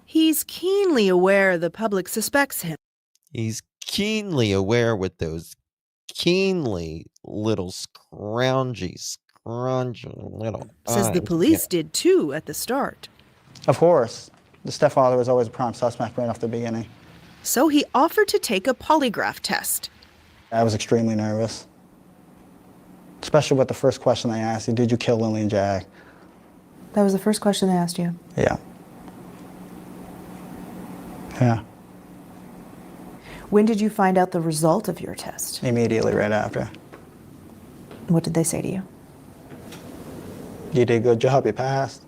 He's keenly aware the public suspects him. He's keenly aware with those keenly little scroungy little Says the eyes. police did too at the start. Of course. The stepfather was always a prime suspect right off the beginning. So he offered to take a polygraph test. I was extremely nervous. Especially with the first question they asked you, did you kill Lilly and Jack? That was the first question they asked you. Yeah. Yeah. When did you find out the result of your test? Immediately right after. What did they say to you? You did a good job, you passed.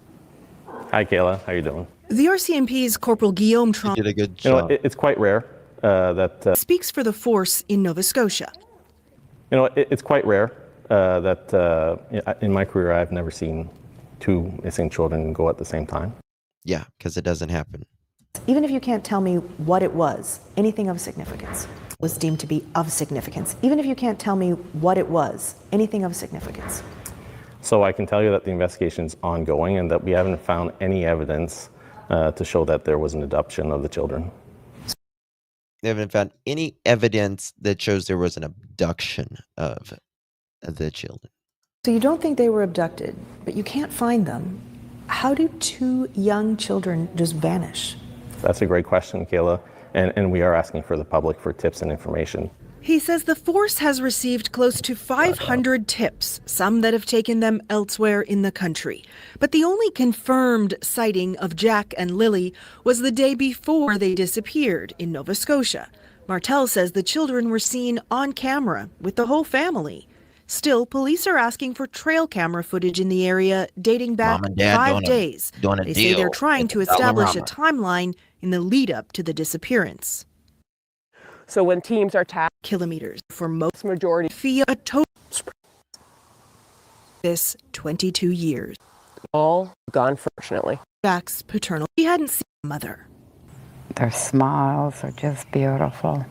Hi, Kayla. How you doing? The RCMP's Corporal Guillaume Tron did a good job. It's quite rare that... speaks for the force in Nova Scotia. It's quite rare that in my career I've never seen two missing children go at the same time. Yeah, because it doesn't happen. Even if you can't tell me what it was, anything of significance was deemed to be of significance. Even if you can't tell me what it was, anything of significance. So I can tell you that the investigation is ongoing and that we haven't found any evidence to show that there was an abduction of the children. They haven't found any evidence that shows there was an abduction of the children. So you don't think they were abducted, but you can't find them. How do two young children just vanish? That's a great question, Kayla, and we are asking for the public for tips and information. He says the force has received close to 500 tips, some that have taken them elsewhere in the country. But the only confirmed sighting of Jack and Lilly was the day before they disappeared in Nova Scotia. Martell says the children were seen on camera with the whole family. Still, police are asking for trail camera footage in the area dating back 5 days. They say they're trying to establish a timeline in the lead up to the disappearance. So when teams are tasked, Kilometers for most majority via a total this 22 years. all gone, fortunately. Jack's paternal. She hadn't seen her mother. Their smiles are just beautiful.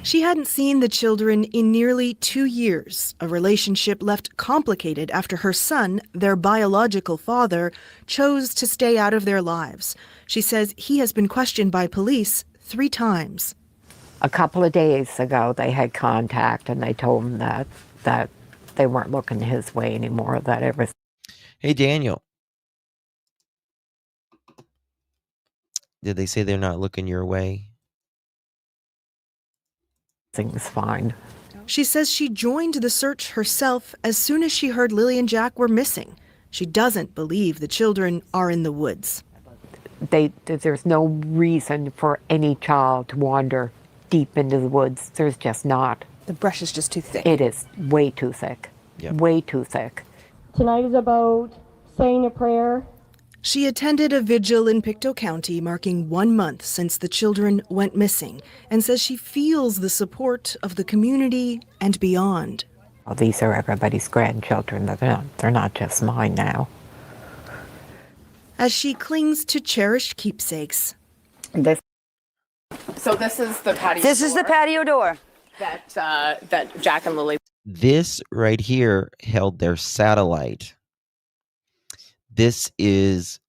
She hadn't seen the children in nearly 2 years, a relationship left complicated after her son, their biological father, chose to stay out of their lives. She says he has been questioned by police 3 times. A couple of days ago, they had contact and they told him that they weren't looking his way anymore, that everything. Hey, Daniel. Did they say they're not looking your way? Everything's fine. She says she joined the search herself as soon as she heard Lilly and Jack were missing. She doesn't believe the children are in the woods. There's no reason for any child to wander deep into the woods. There's just not. The brush is just too thick. It is way too thick. Yep. Way too thick. Tonight is about saying a prayer. She attended a vigil in Pictou County marking 1 month since the children went missing and says she feels the support of the community and beyond. Well, these are everybody's grandchildren. They're not just mine now. As she clings to cherished keepsakes. So this is the patio. This is the patio door that Jack and Lilly. This right here held their satellite. This is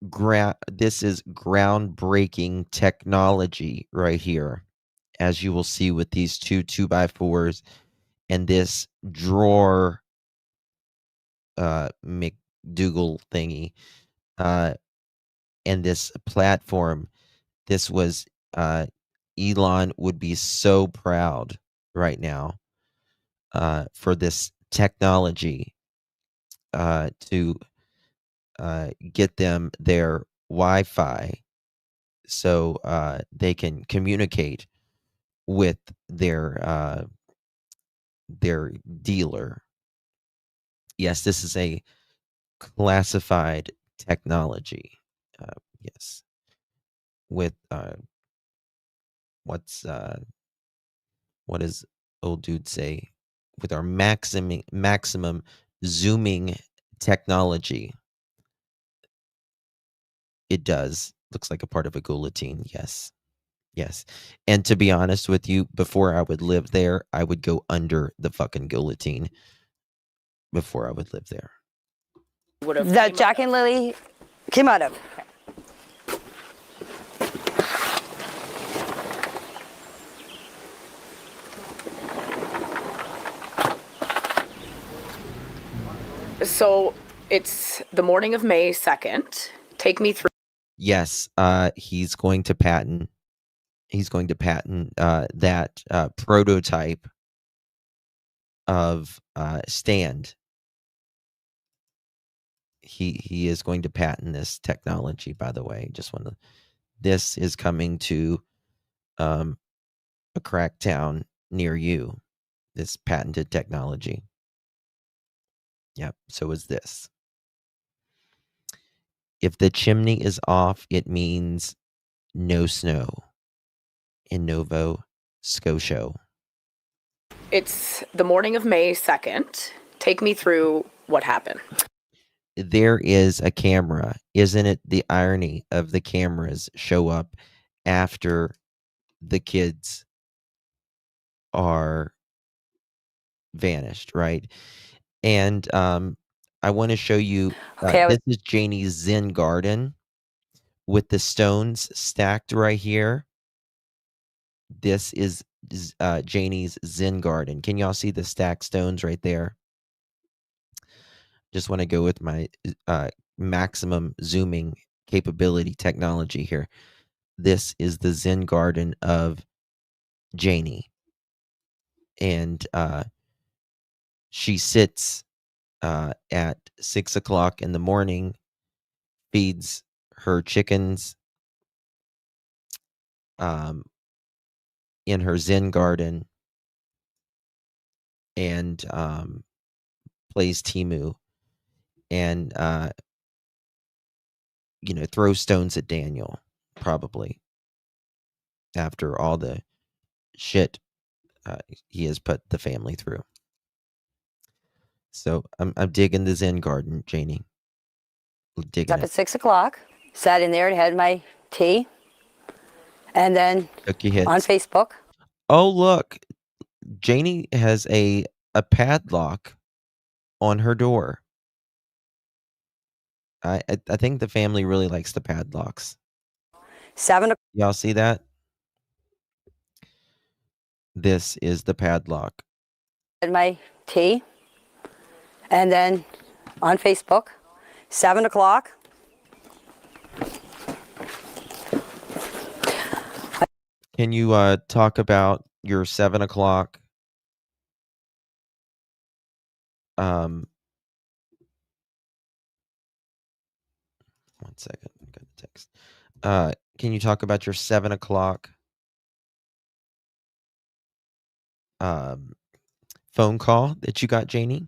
groundbreaking technology right here, as you will see with these 2x4s and this drawer McDougal thingy and this platform. This was Elon would be so proud right now for this technology to get them their Wi-Fi so they can communicate with their dealer. Yes, this is a classified technology. Yes, with what does old dude say? With our maximum zooming technology. It does Looks like a part of a guillotine. Yes. Yes. And to be honest with you, before I would live there, I would go under the fucking guillotine before I would live there. That Jack and Lily came out of. So it's the morning of May 2nd. Take me through. Yes, he's going to patent. He's going to patent that prototype of stand. He is going to patent this technology. By the way, just want to. This is coming to a crack town near you. This patented technology. Yep. So is this. If the chimney is off, it means no snow in Nova Scotia. It's the morning of May 2nd. Take me through what happened. There is a camera. Isn't it the irony of the cameras show up after the kids are vanished, right? And I want to show you, this is Janie's Zen garden with the stones stacked right here. This is Janie's Zen garden. Can y'all see the stacked stones right there? Just want to go with my maximum zooming capability technology here. This is the Zen garden of Janie. And she sits at 6 o'clock in the morning, feeds her chickens in her Zen garden, and plays Timu, and throws stones at Daniel, probably after all the shit he has put the family through. So I'm digging the Zen garden, Janie. Digging Up it. at 6 o'clock, sat in there and had my tea, and then Cookie hits. on Facebook. Oh, look, Janie has a padlock on her door. I think the family really likes the padlocks. 7 o'clock. Y'all see that? This is the padlock. Had my tea, and then on Facebook, 7 o'clock. Can you talk about your 7 o'clock? One second, I got a text. Can you talk about your 7 o'clock phone call that you got, Janie?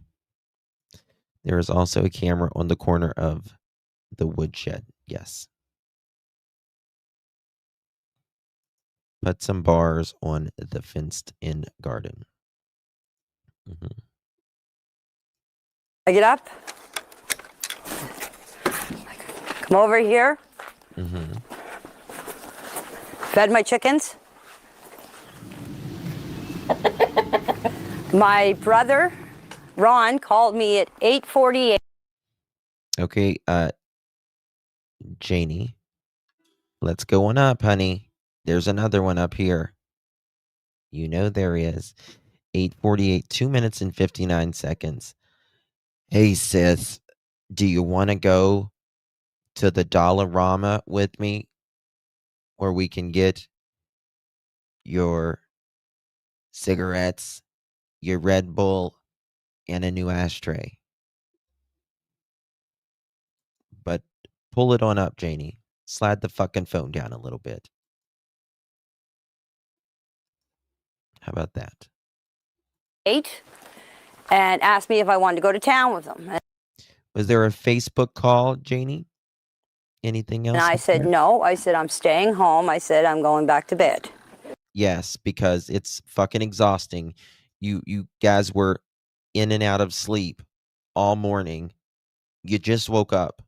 There is also a camera on the corner of the woodshed. Yes. Put some bars on the fenced-in garden. Mm-hmm. I get up, come over here, Mm-hmm. fed my chickens. My brother, Ron, called me at 8:48. Okay, Janie, let's go on up, honey. There's another one up here. You know there is. 8:48, 2 minutes and 59 seconds. Hey, sis, do you want to go to the Dollarama with me where we can get your cigarettes, your Red Bull, and a new ashtray? But pull it on up, Janie. Slide the fucking phone down a little bit. How about that? 8 and asked me if I wanted to go to town with them. Was there a Facebook call, Janie? Anything else? And I said, no. I said, I'm staying home. I said, I'm going back to bed. Yes, because it's fucking exhausting. You guys were in and out of sleep all morning. You just woke up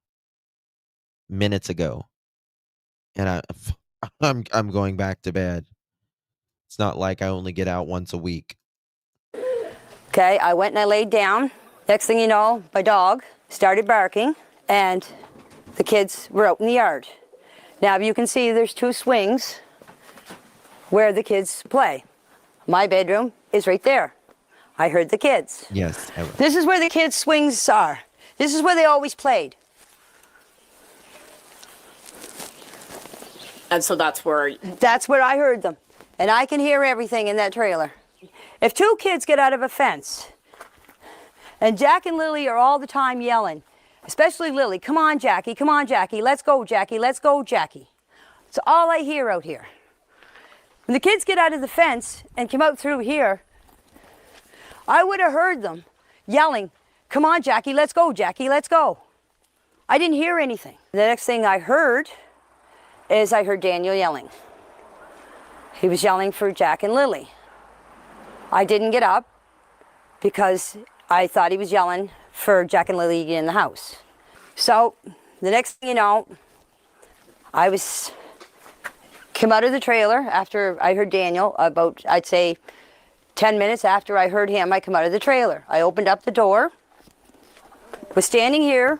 minutes ago. and I'm going back to bed. It's not like I only get out once a week. Okay, I went and I laid down. Next thing you know, my dog started barking, and the kids were out in the yard. Now you can see there's 2 swings where the kids play. My bedroom is right there. I heard the kids. Yes. This is where the kids' swings are. This is where they always played. And so that's where I heard them. And I can hear everything in that trailer. If 2 kids get out of a fence, and Jack and Lily are all the time yelling, especially Lily, come on, Jackie, let's go, Jackie, let's go, Jackie. It's all I hear out here. When the kids get out of the fence and come out through here, I would have heard them yelling, come on, Jackie, let's go, Jackie, let's go. I didn't hear anything. The next thing I heard is I heard Daniel yelling. He was yelling for Jack and Lily. I didn't get up because I thought he was yelling for Jack and Lily in the house. So the next thing you know, I came out of the trailer after I heard Daniel, about, I'd say, 10 minutes after I heard him, I come out of the trailer. I opened up the door, was standing here.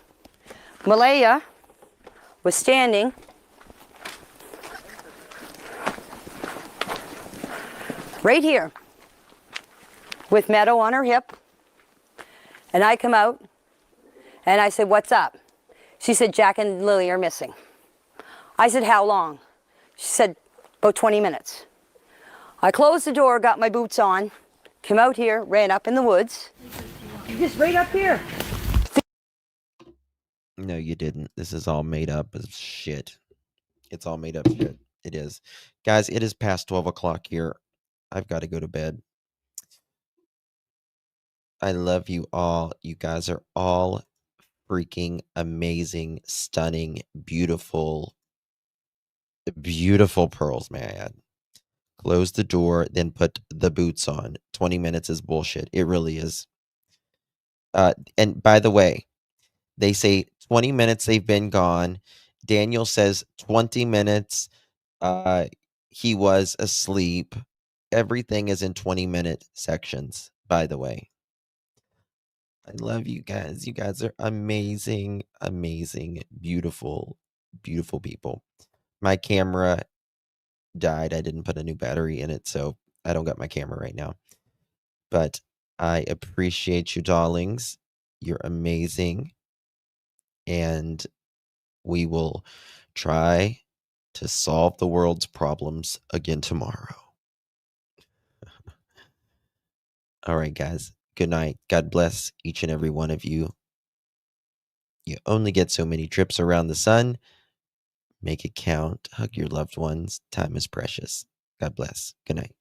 Malaya was standing right here with Meadow on her hip. And I come out and I said, what's up? She said, Jack and Lily are missing. I said, how long? She said, about 20 minutes. I closed the door, got my boots on, came out here, ran up in the woods. Just right up here. No, you didn't. This is all made up as shit. It's all made up shit. It is. Guys, it is past 12 o'clock here. I've got to go to bed. I love you all. You guys are all freaking amazing, stunning, beautiful, beautiful pearls, may I add. Close the door, then put the boots on. 20 minutes is bullshit. It really is. And by the way, they say 20 minutes they've been gone. Daniel says 20 minutes he was asleep. Everything is in 20-minute sections, by the way. I love you guys. You guys are amazing, amazing, beautiful, beautiful people. My camera died. I didn't put a new battery in it, so I don't got my camera right now. But I appreciate you, darlings. You're amazing. And we will try to solve the world's problems again tomorrow. All right, guys. Good night. God bless each and every one of you. You only get so many trips around the sun. Make it count. Hug your loved ones. Time is precious. God bless. Good night.